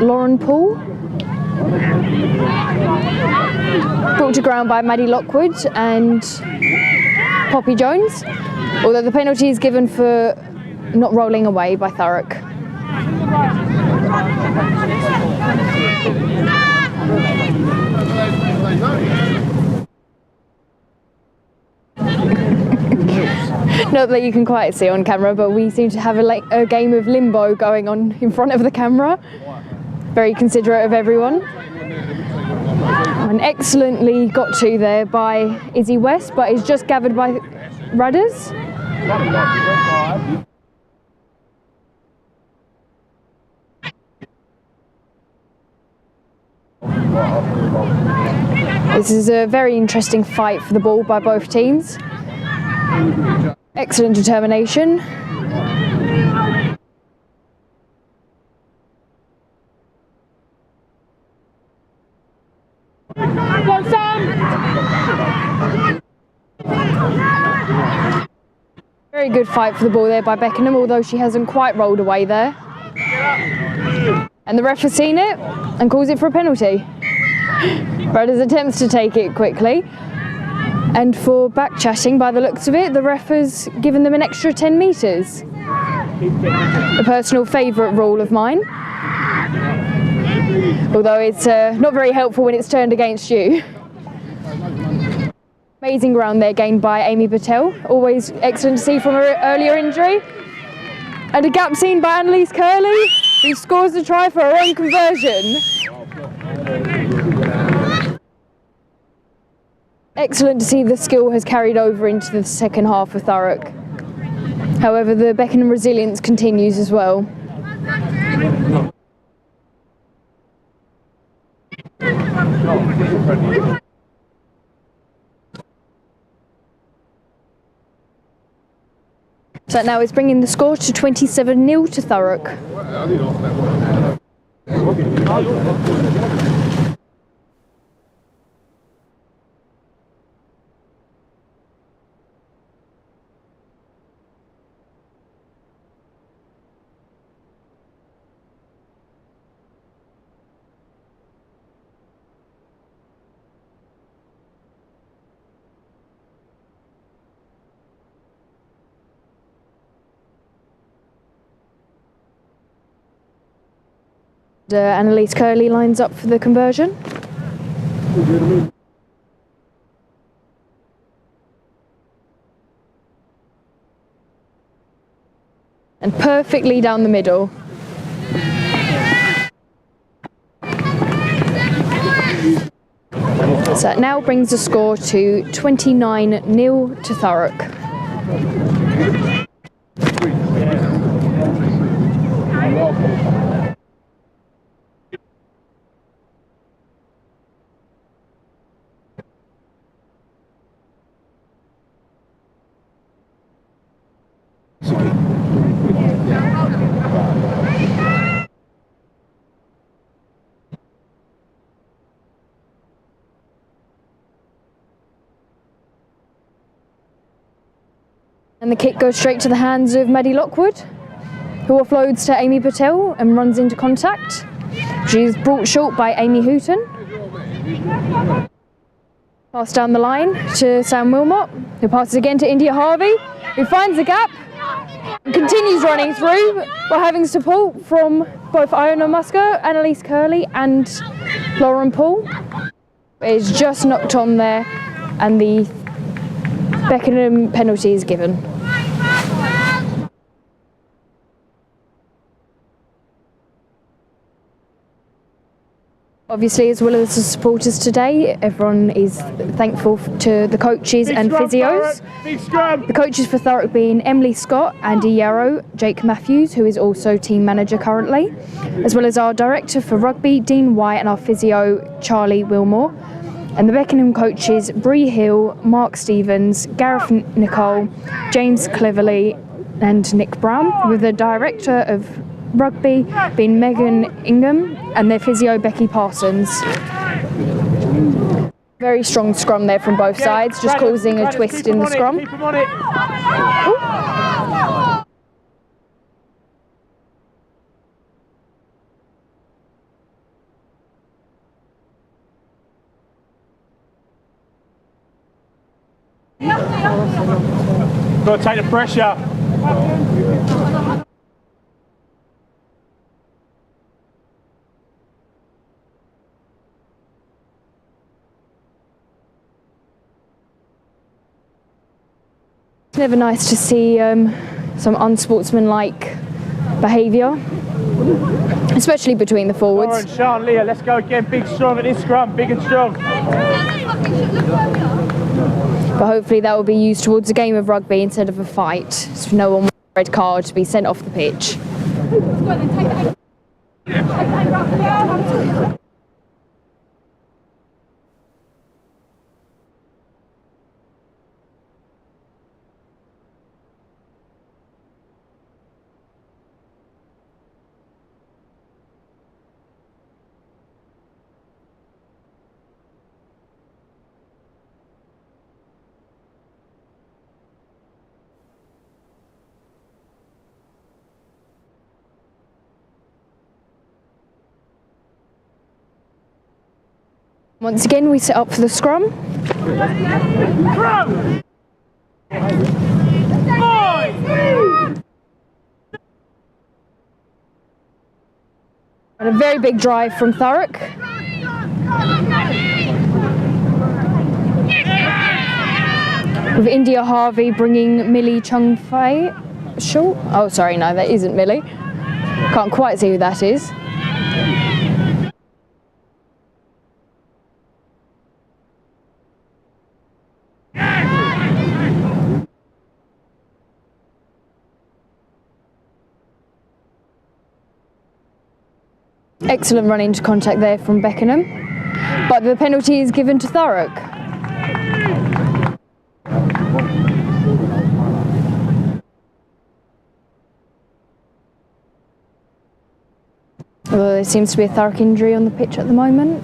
Lauren Paul. Brought to ground by Maddie Lockwood and Poppy Jones, although the penalty is given for not rolling away by Thurrock. Not that you can quite see on camera, but we seem to have a game of limbo going on in front of the camera. Very considerate of everyone. And excellently got to there by Izzy West, but is just gathered by Rudders. This is a very interesting fight for the ball by both teams. Excellent determination. Very good fight for the ball there by Beckenham, although she hasn't quite rolled away there. And the ref has seen it and calls it for a penalty. Rudders attempts to take it quickly. And for back chatting, by the looks of it, the ref has given them an extra 10 metres. A personal favourite rule of mine. Although it's not very helpful when it's turned against you. Amazing ground there gained by Amy Patel. Always excellent to see from her earlier injury. And a gap seen by Annalise Curley, who scores the try for her own conversion. Excellent to see the skill has carried over into the second half of Thurrock. However, the Beckenham resilience continues as well. So now it's bringing the score to 27-0 to Thurrock. Annalise Curley lines up for the conversion. And perfectly down the middle. So that now brings the score to 29-0 to Thurrock. And the kick goes straight to the hands of Maddie Lockwood, who offloads to Amy Patel and runs into contact. She's brought short by Amy Hooton. Pass down the line to Sam Wilmot, who passes again to India Harvey, who finds the gap and continues running through while having support from both Iona Musker, Annalise Curley and Lauren Paul. It's just knocked on there and the Beckenham penalty is given. Obviously, as well as the supporters today, everyone is thankful to the coaches and physios. The coaches for Thurrock being Emily Scott, Andy Yarrow, Jake Matthews, who is also team manager currently, as well as our director for rugby, Dean White, and our physio, Charlie Wilmore. And the Beckenham coaches Bree Hill, Mark Stevens, Gareth Nicole, James Cleverley and Nick Brown, with the director of rugby being Megan Ingham and their physio Becky Parsons. Very strong scrum there from both sides, just causing a twist in the scrum. Got to take the pressure. It's never nice to see some unsportsmanlike behaviour, especially between the forwards. Lauren, Sean, Leah, let's go again. Big, strong at this scrum. Big and strong. But hopefully that will be used towards a game of rugby instead of a fight, so no one with a red card to be sent off the pitch. Once again, we set up for the scrum. And a very big drive from Thurrock. With India Harvey bringing Millie Chung Fei short. Oh, sorry, no, that isn't Millie. Can't quite see who that is. Excellent run into contact there from Beckenham, but the penalty is given to Thurrock. Although there seems to be a Thurrock injury on the pitch at the moment.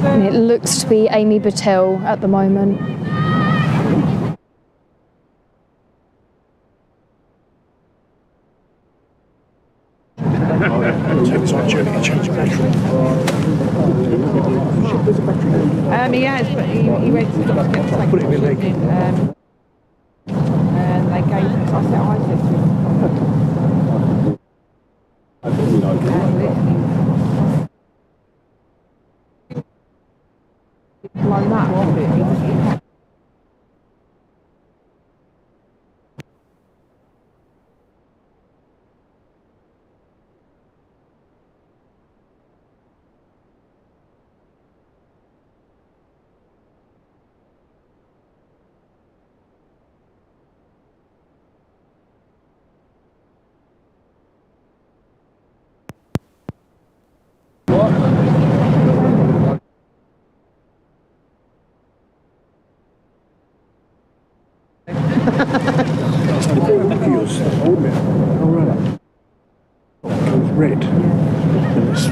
And it looks to be Amy Battelle at the moment. He has, but he went to the hospital to put it in the leg. And they gave him, I said to him. Blown up. Red. And it's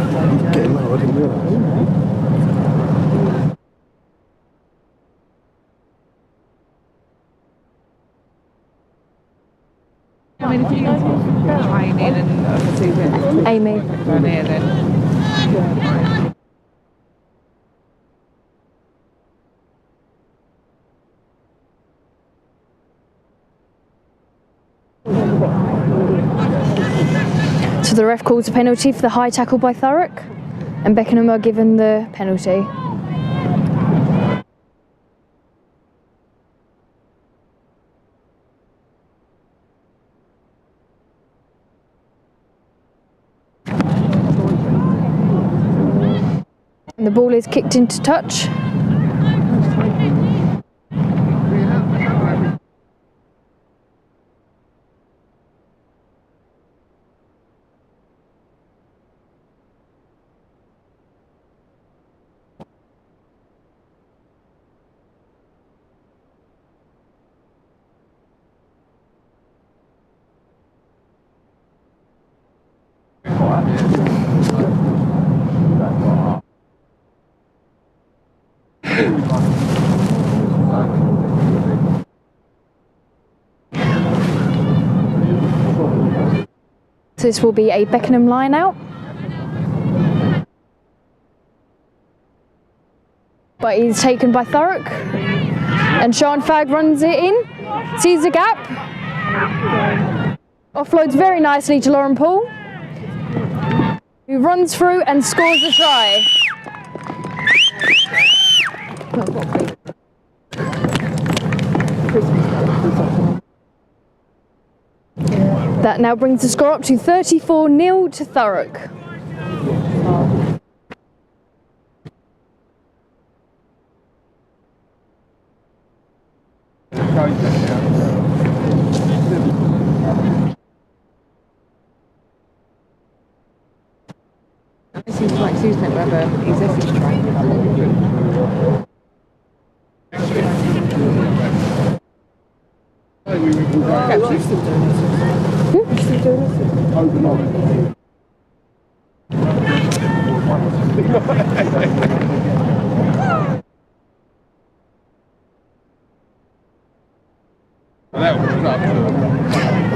getting low, I didn't realise. I mean, if you training and obviously with Amy. down here then. So the ref calls a penalty for the high tackle by Thurrock, and Beckenham are given the penalty. And the ball is kicked into touch. This will be a Beckenham line out. But he's taken by Thurrock. And Sean Fagg runs it in, sees the gap. Offloads very nicely to Lauren Paul, who runs through and scores the try. That now brings the score up to 34-0 to Thurrock. It seems like Sue's meant to have an executive train. She's still doing this. She's still doing this?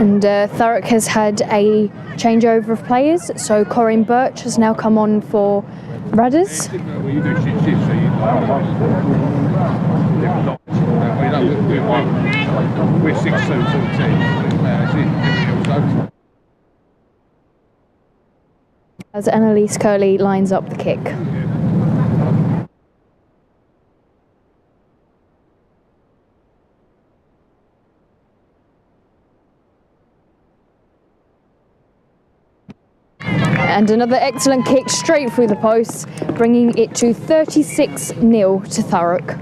And Thurrock has had a changeover of players, so Corinne Birch has now come on for Radders. We're 6-2-2 As Annalise Curley lines up the kick. And another excellent kick straight through the posts, bringing it to 36-0 to Thurrock.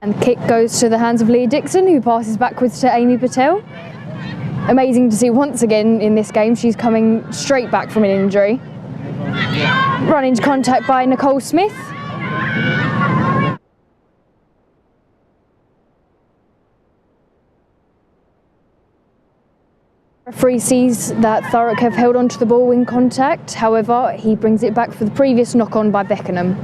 And the kick goes to the hands of Leah Dixon, who passes backwards to Amy Patel. Amazing to see once again in this game, she's coming straight back from an injury. Run into contact by Nicole Smith. Referee sees that Thurrock have held onto the ball in contact, however, he brings it back for the previous knock-on by Beckenham.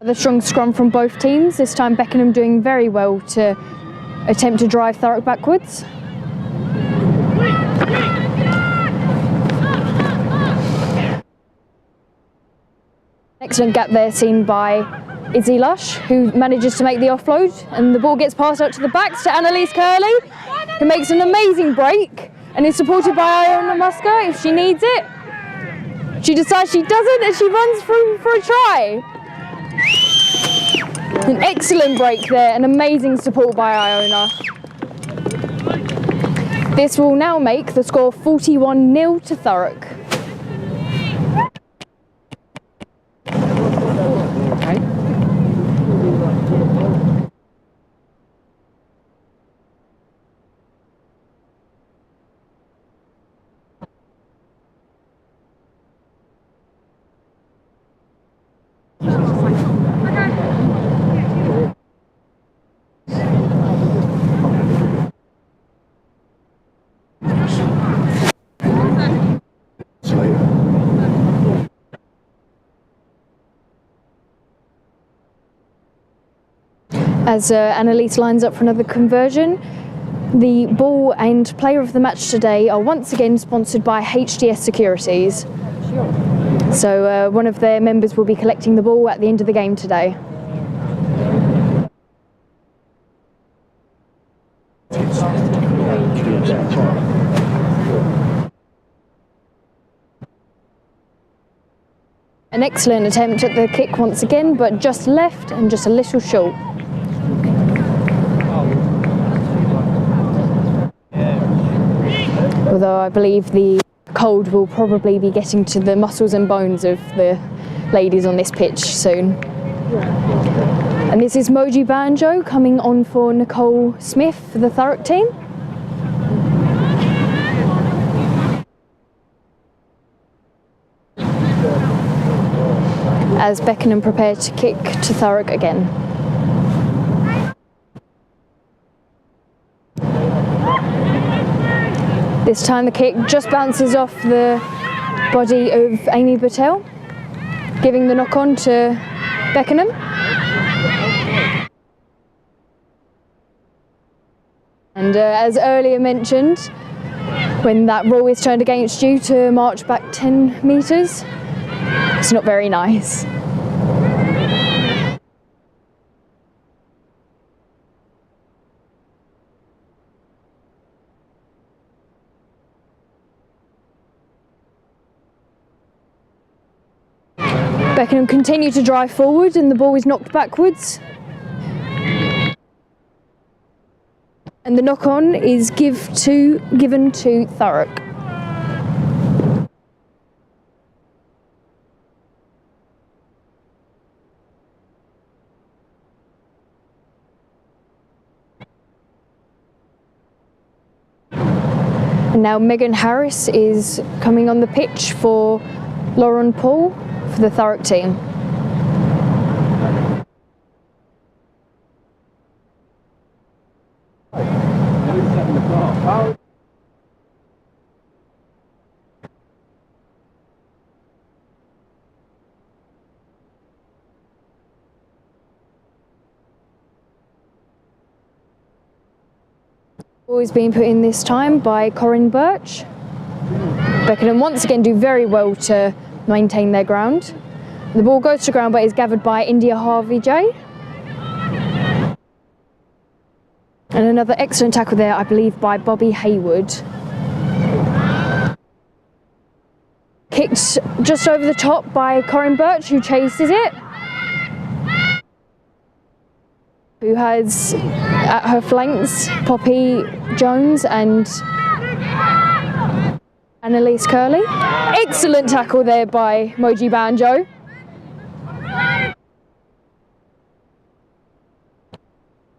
The strong scrum from both teams, this time Beckenham doing very well to attempt to drive Thurrock backwards. Excellent gap there seen by Izzy Lush, who manages to make the offload, and the ball gets passed out to the backs to Annalise Curley, who makes an amazing break and is supported by Iona Musker if she needs it. She decides she doesn't and she runs through for a try. An excellent break there, an amazing support by Iona. This will now make the score 41-0 to Thurrock. As Annalise lines up for another conversion, the ball and player of the match today are once again sponsored by HDS Securities. So one of their members will be collecting the ball at the end of the game today. An excellent attempt at the kick once again, but just left and just a little short. Although I believe the cold will probably be getting to the muscles and bones of the ladies on this pitch soon. And this is Moji Banjo coming on for Nicole Smith for the Thurrock team. As Beckenham prepare to kick to Thurrock again. This time the kick just bounces off the body of Amy Battelle, giving the knock on to Beckenham. And as earlier mentioned, when that rule is turned against you to march back 10 metres, it's not very nice. Beckenham continue to drive forward and the ball is knocked backwards. And the knock-on is given to Thurrock. And now Megan Harris is coming on the pitch for Lauren Paul for the Thurrock team. Ball is being put in this time by Corinne Birch. Beckenham once again do very well to maintain their ground. The ball goes to ground but is gathered by India Harvey-J. And another excellent tackle there, I believe, by Bobby Haywood. Kicked just over the top by Corinne Birch, who chases it. Who has at her flanks Poppy Jones and Annalise Curley. Excellent tackle there by Moji Banjo.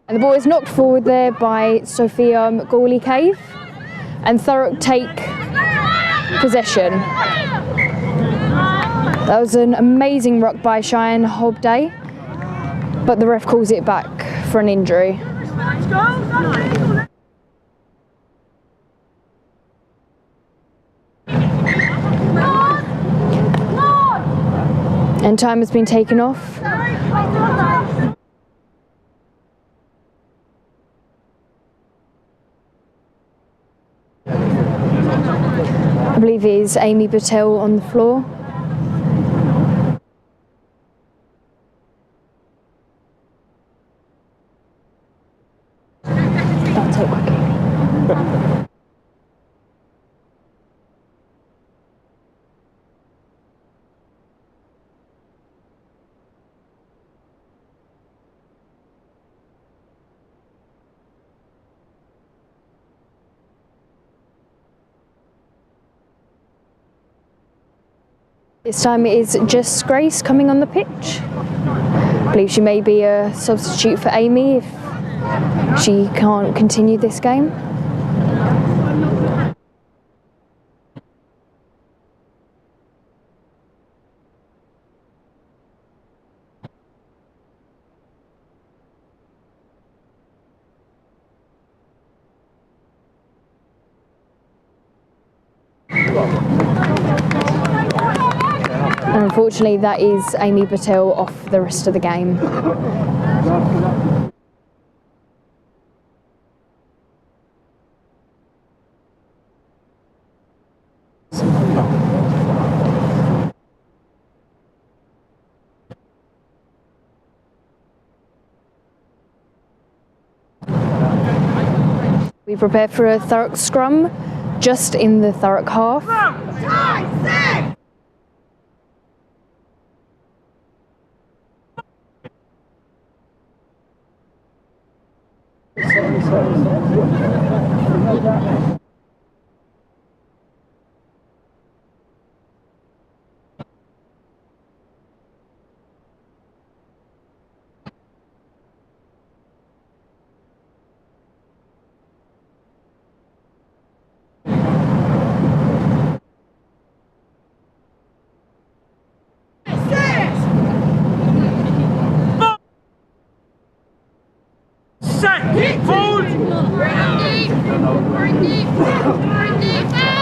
And the ball is knocked forward there by Sophia McGawley Cave. And Thurrock take possession. That was an amazing ruck by Cheyenne Hobday, but the ref calls it back for an injury. And time has been taken off. I believe it is Amy Battelle on the floor. That's it, quickly. This time it is Jess Grace coming on the pitch. I believe she may be a substitute for Amy if she can't continue this game. And unfortunately, that is Amy Battelle off the rest of the game. We prepare for a Thurrock scrum, just in the Thurrock half.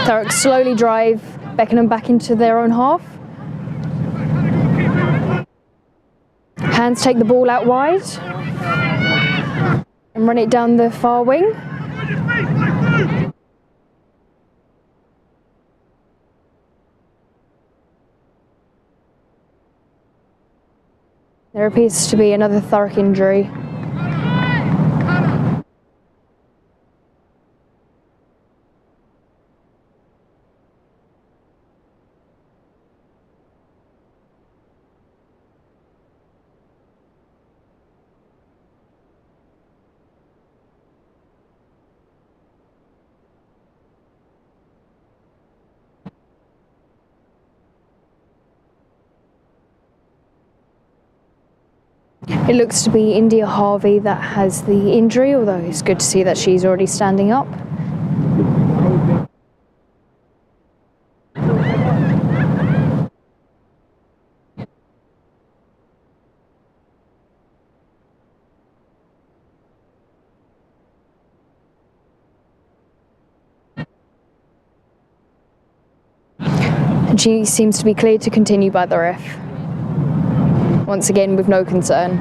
Thurrock slowly drive Beckenham back into their own half. Hands take the ball out wide and run it down the far wing. There appears to be another Thurrock injury. It looks to be India Harvey that has the injury, although it's good to see that she's already standing up. And she seems to be cleared to continue by the ref. Once again, with no concern.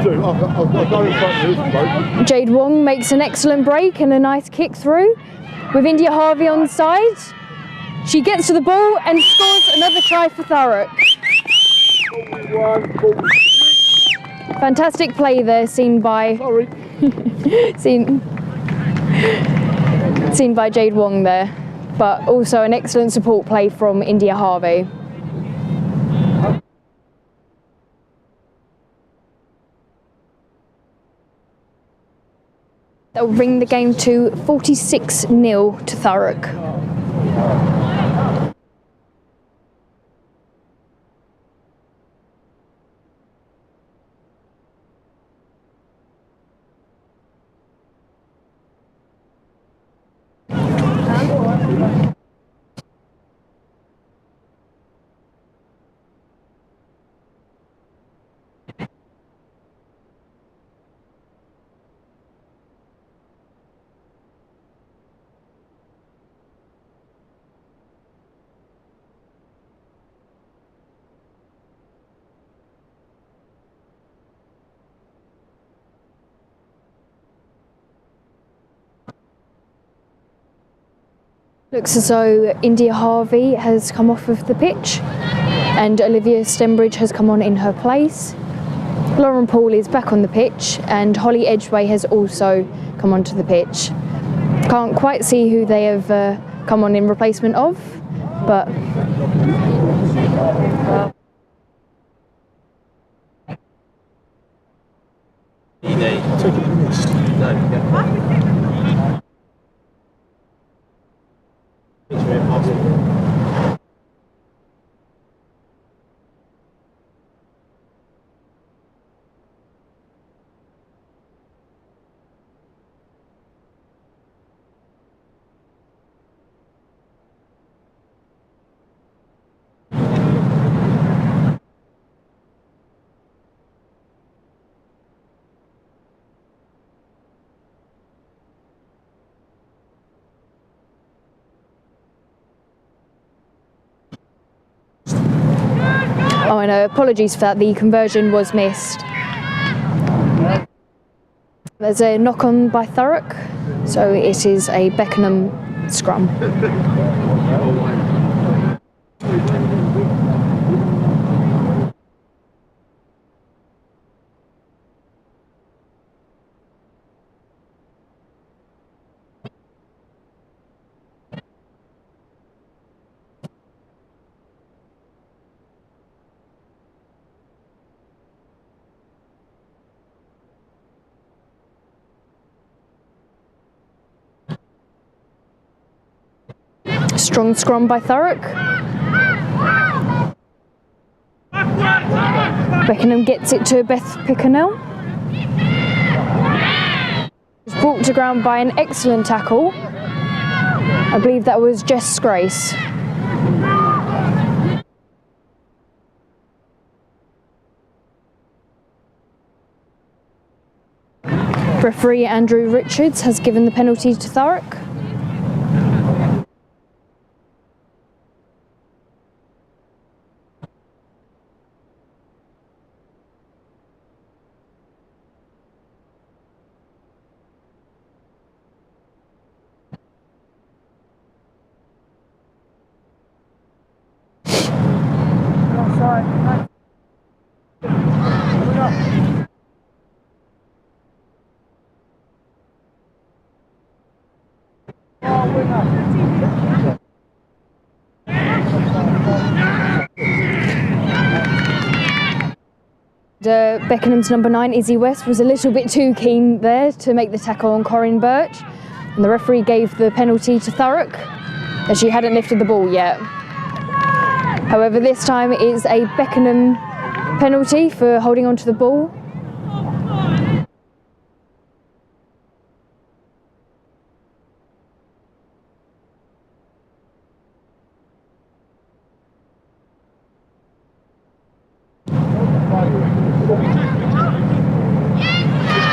I'll go in front of this bloke. Jade Wong makes an excellent break and a nice kick through. With India Harvey on side, she gets to the ball and scores another try for Thurrock. Fantastic play there, seen by seen by Jade Wong there, but also an excellent support play from India Harvey. They'll bring the game to 46-0 to Thurrock. Looks as though India Harvey has come off of the pitch and Olivia Stembridge has come on in her place. Lauren Paul is back on the pitch and Holly Edgway has also come onto the pitch. Can't quite see who they have come on in replacement of, but Oh, and apologies for that, the conversion was missed. There's a knock on by Thurrock, so it is a Beckenham scrum. Strong scrum by Thurrock. Beckenham gets it to Beckenham. It's brought to ground by an excellent tackle. I believe that was Jess Grace. Referee Andrew Richards has given the penalty to Thurrock. Beckenham's number 9, Izzy West, was a little bit too keen there to make the tackle on Corinne Birch, and the referee gave the penalty to Thurrock as she hadn't lifted the ball yet. However, this time it is a Beckenham penalty for holding onto the ball.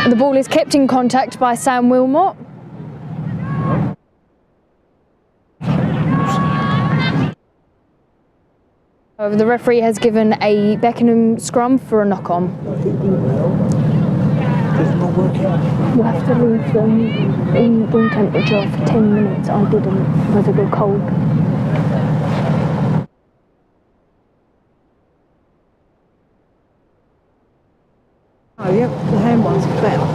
The ball is kept in contact by Sam Wilmot. However, the referee has given a Beckenham scrum for a knock-on. We'll have to leave them in room temperature for 10 minutes. I didn't, because it got cold. Oh, yeah, the hand one's better.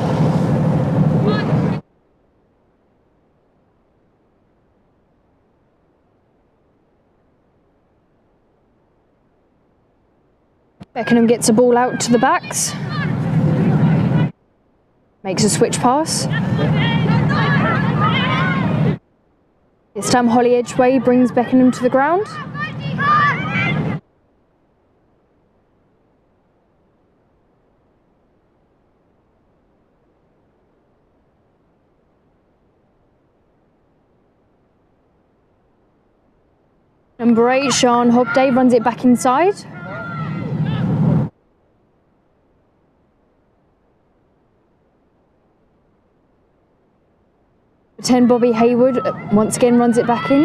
Beckenham gets a ball out to the backs. Makes a switch pass. This time Holly Edgeway brings Beckenham to the ground. Number 8, Sian Hobday, runs it back inside. Number 10, Bobby Hayward, once again runs it back in.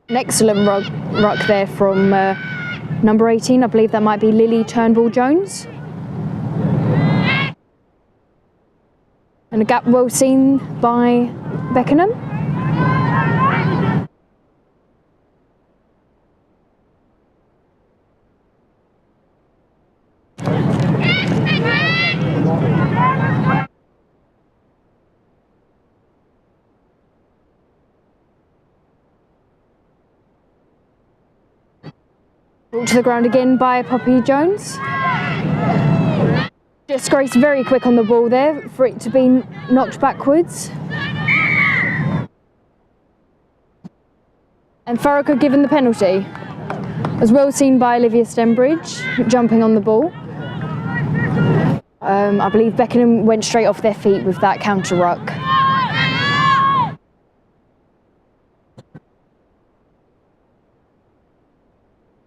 An excellent ruck there from number 18. I believe that might be Lily Turnbull-Jones. And a gap well seen by Beckenham. Brought to the ground again by Poppy Jones. Jess Grace very quick on the ball there for it to be knocked backwards. And Thurrock are given the penalty. As well seen by Olivia Stembridge, jumping on the ball. I believe Beckenham went straight off their feet with that counter ruck.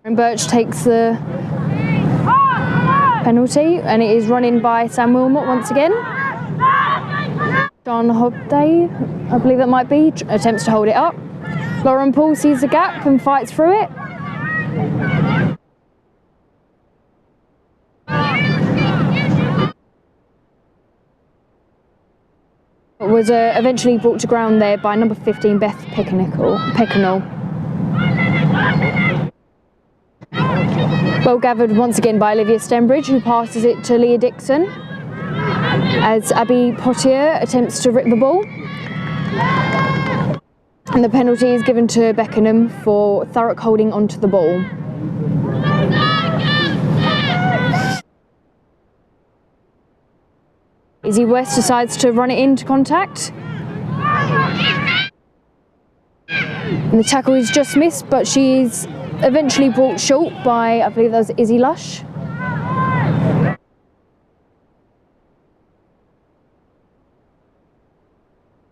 And Birch takes the penalty, and it is run in by Sam Wilmot once again. John Hobday, I believe that might be, attempts to hold it up. Lauren Paul sees the gap and fights through it. Was eventually brought to ground there by number 15 Beth Beckenham. Well gathered once again by Olivia Stenbridge, who passes it to Leah Dixon as Abby Potier attempts to rip the ball. And the penalty is given to Beckenham for Thurrock holding onto the ball. Izzy West decides to run it into contact. And the tackle is just missed, but she is eventually brought short by, I believe that was Izzy Lush.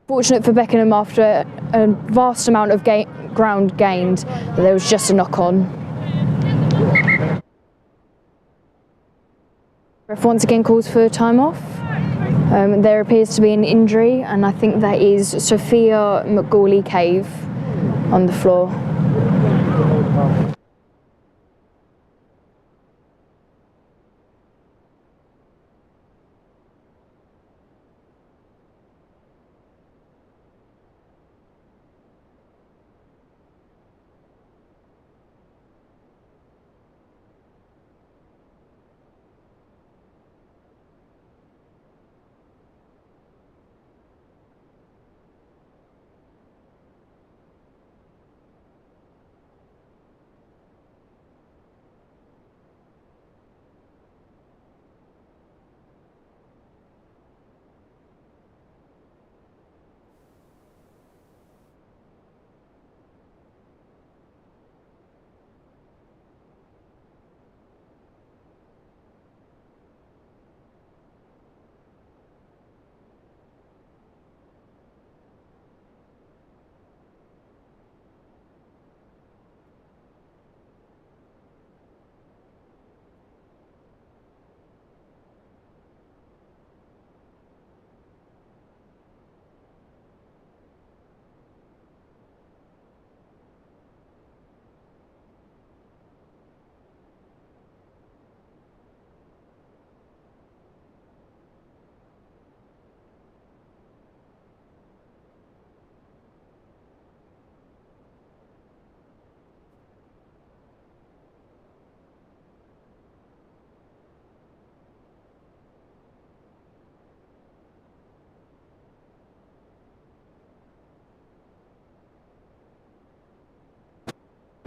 Fortunate for Beckenham, after a vast amount of ground gained, that there was just a knock-on. Ref once again calls for time off. There appears to be an injury, and I think that is Sophia McGawley-Cave on the floor.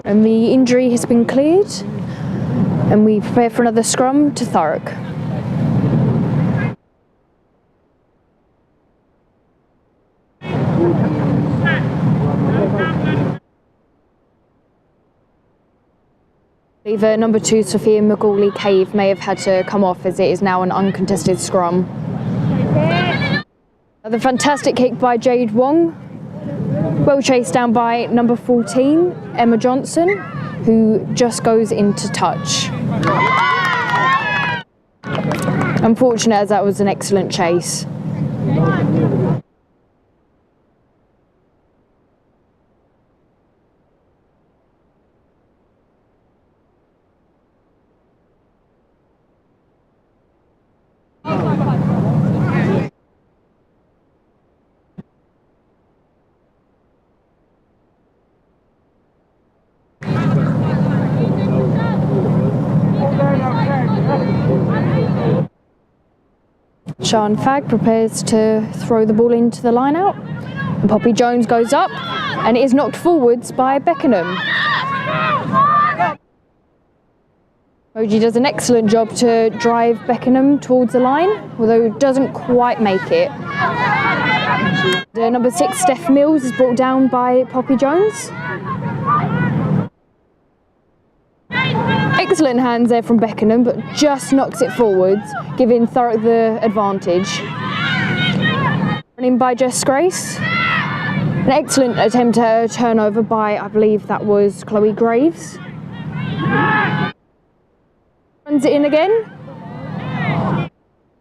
And the injury has been cleared, and we prepare for another scrum to Thurrock. Either number 2 Sophia McGawley-Cave may have had to come off, as it is now an uncontested scrum. The fantastic kick by Jade Wong. Well chased down by number 14, Emma Johnson, who just goes into touch. Unfortunate, as that was an excellent chase. Sian Fagg prepares to throw the ball into the line out, and Poppy Jones goes up and it is knocked forwards by Beckenham. Moji does an excellent job to drive Beckenham towards the line, although doesn't quite make it. The number 6 Steph Mills is brought down by Poppy Jones. Excellent hands there from Beckenham, but just knocks it forwards, giving Thurrock the advantage. Running by Jess Grace. An excellent attempt at a turnover by, I believe that was Chloe Graves. Runs it in again.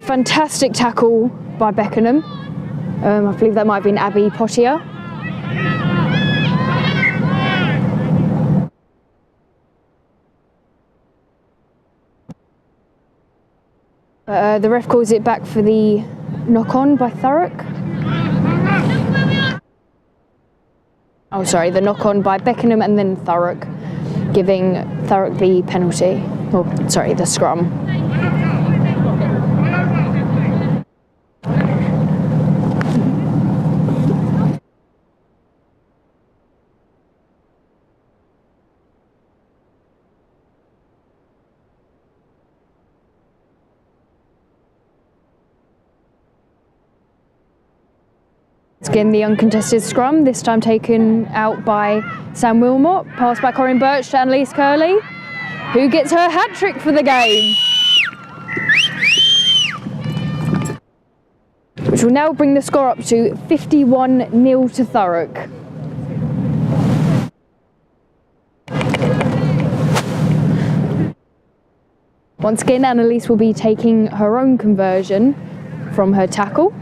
Fantastic tackle by Beckenham. I believe that might have been Abby Pottier. The ref calls it back for the knock-on by Thurrock. Oh, sorry, the knock-on by Beckenham and then Thurrock, giving Thurrock the penalty. Oh, sorry, the scrum. Again, the uncontested scrum, this time taken out by Sam Wilmot. Pass by Corinne Birch to Annalise Curley, who gets her hat-trick for the game. Which will now bring the score up to 51-0 to Thurrock. Once again, Annalise will be taking her own conversion from her tackle.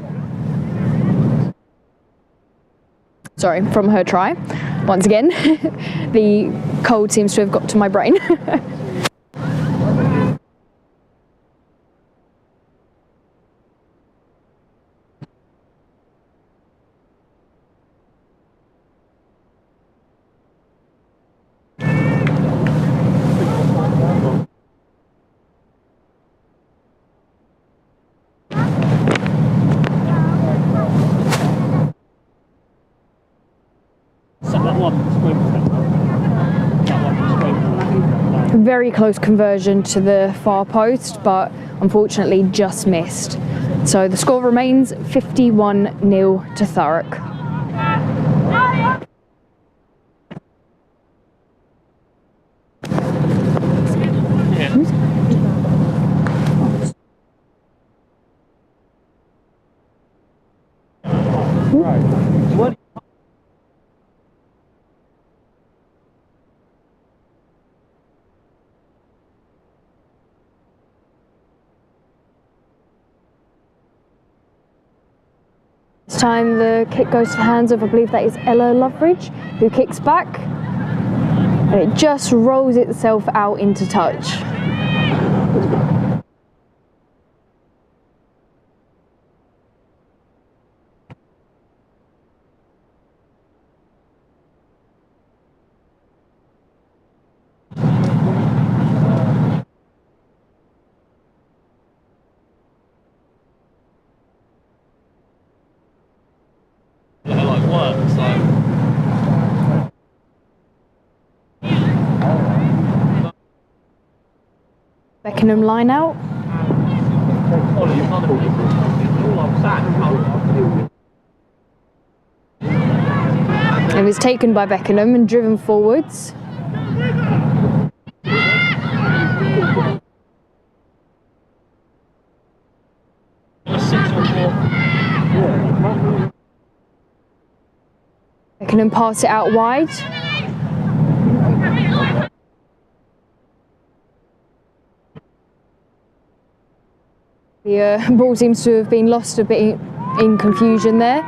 Sorry, from her try. Once again, the cold seems to have got to my brain. Very close conversion to the far post, but unfortunately just missed. So the score remains 51-0 to Thurrock. This time the kick goes to the hands of, I believe that is Ella Loveridge, who kicks back, and it just rolls itself out into touch. Beckenham line out. It was taken by Beckenham and driven forwards. Beckenham pass it out wide. The ball seems to have been lost a bit in confusion there,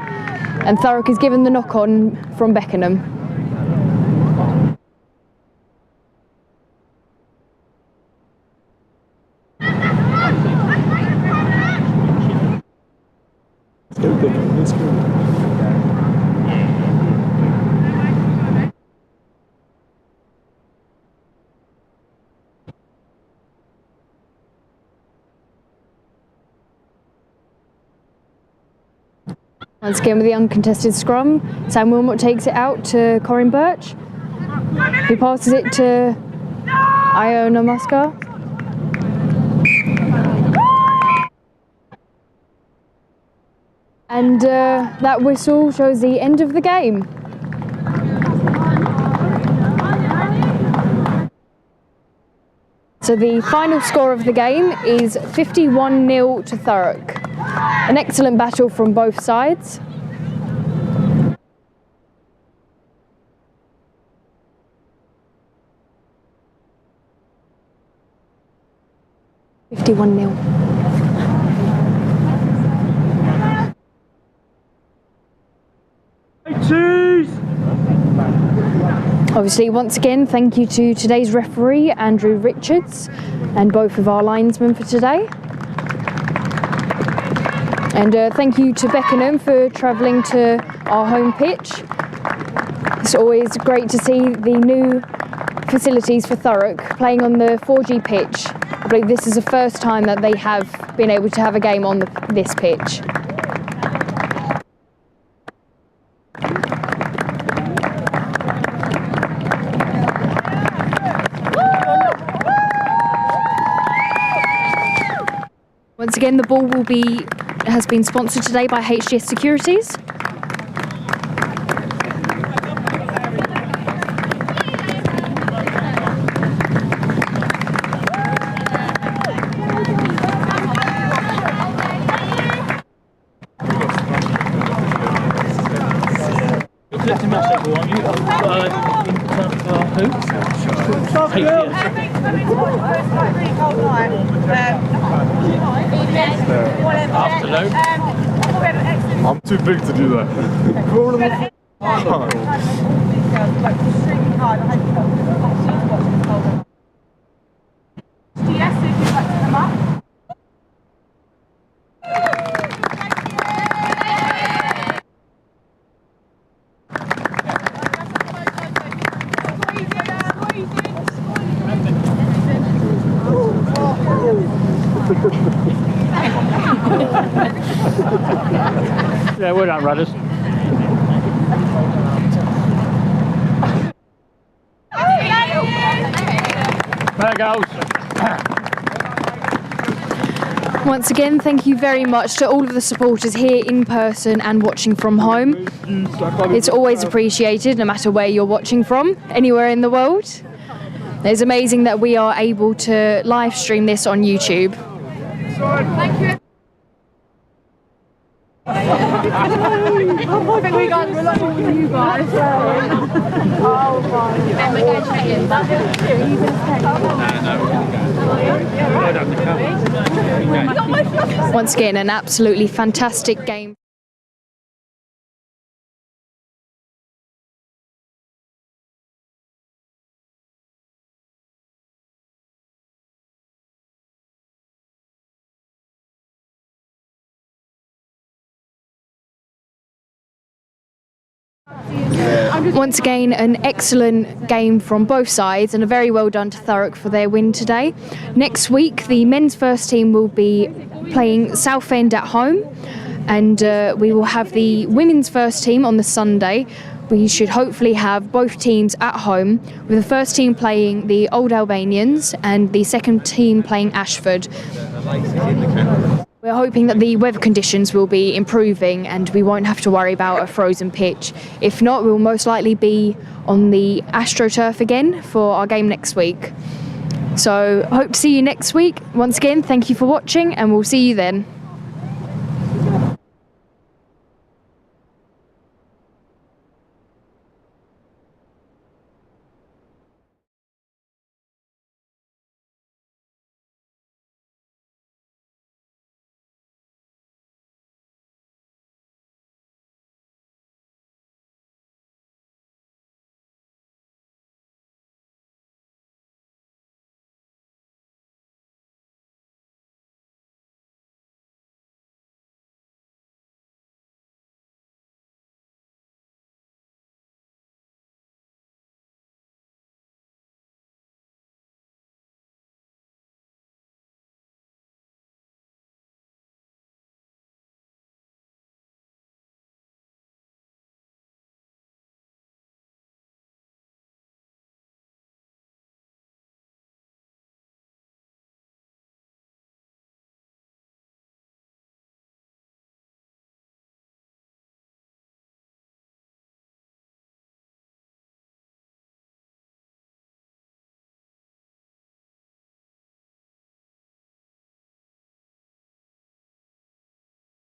and Thurrock is given the knock-on from Beckenham. Once again with the uncontested scrum, Sam Wilmot takes it out to Corinne Birch, who passes it to Iona Musker. And that whistle shows the end of the game. So the final score of the game is 51-0 to Thurrock. An excellent battle from both sides. Obviously, once again, thank you to today's referee, Andrew Richards, and both of our linesmen for today. And thank you to Beckenham for travelling to our home pitch. It's always great to see the new facilities for Thurrock playing on the 4G pitch. I believe this is the first time that they have been able to have a game on this pitch. Once again, the ball has been sponsored today by HGS Securities. Collecting match table, aren't you? In terms of our Afternoon. I'm too big to do that. Yeah, well done, Rudders. There goes. Once again, thank you very much to all of the supporters here in person and watching from home. It's always appreciated, no matter where you're watching from, anywhere in the world. It's amazing that we are able to live stream this on YouTube. Thank you. I think we got a lot more than you guys. Oh my. And we're going to check in. Once again, an absolutely fantastic game. Once again, an excellent game from both sides and a very well done to Thurrock for their win today. Next week, the men's first team will be playing Southend at home, and we will have the women's first team on the Sunday. We should hopefully have both teams at home, with the first team playing the Old Albanians and the second team playing Ashford. We're hoping that the weather conditions will be improving and we won't have to worry about a frozen pitch. If not, we'll most likely be on the AstroTurf again for our game next week. So hope to see you next week. Once again, thank you for watching and we'll see you then.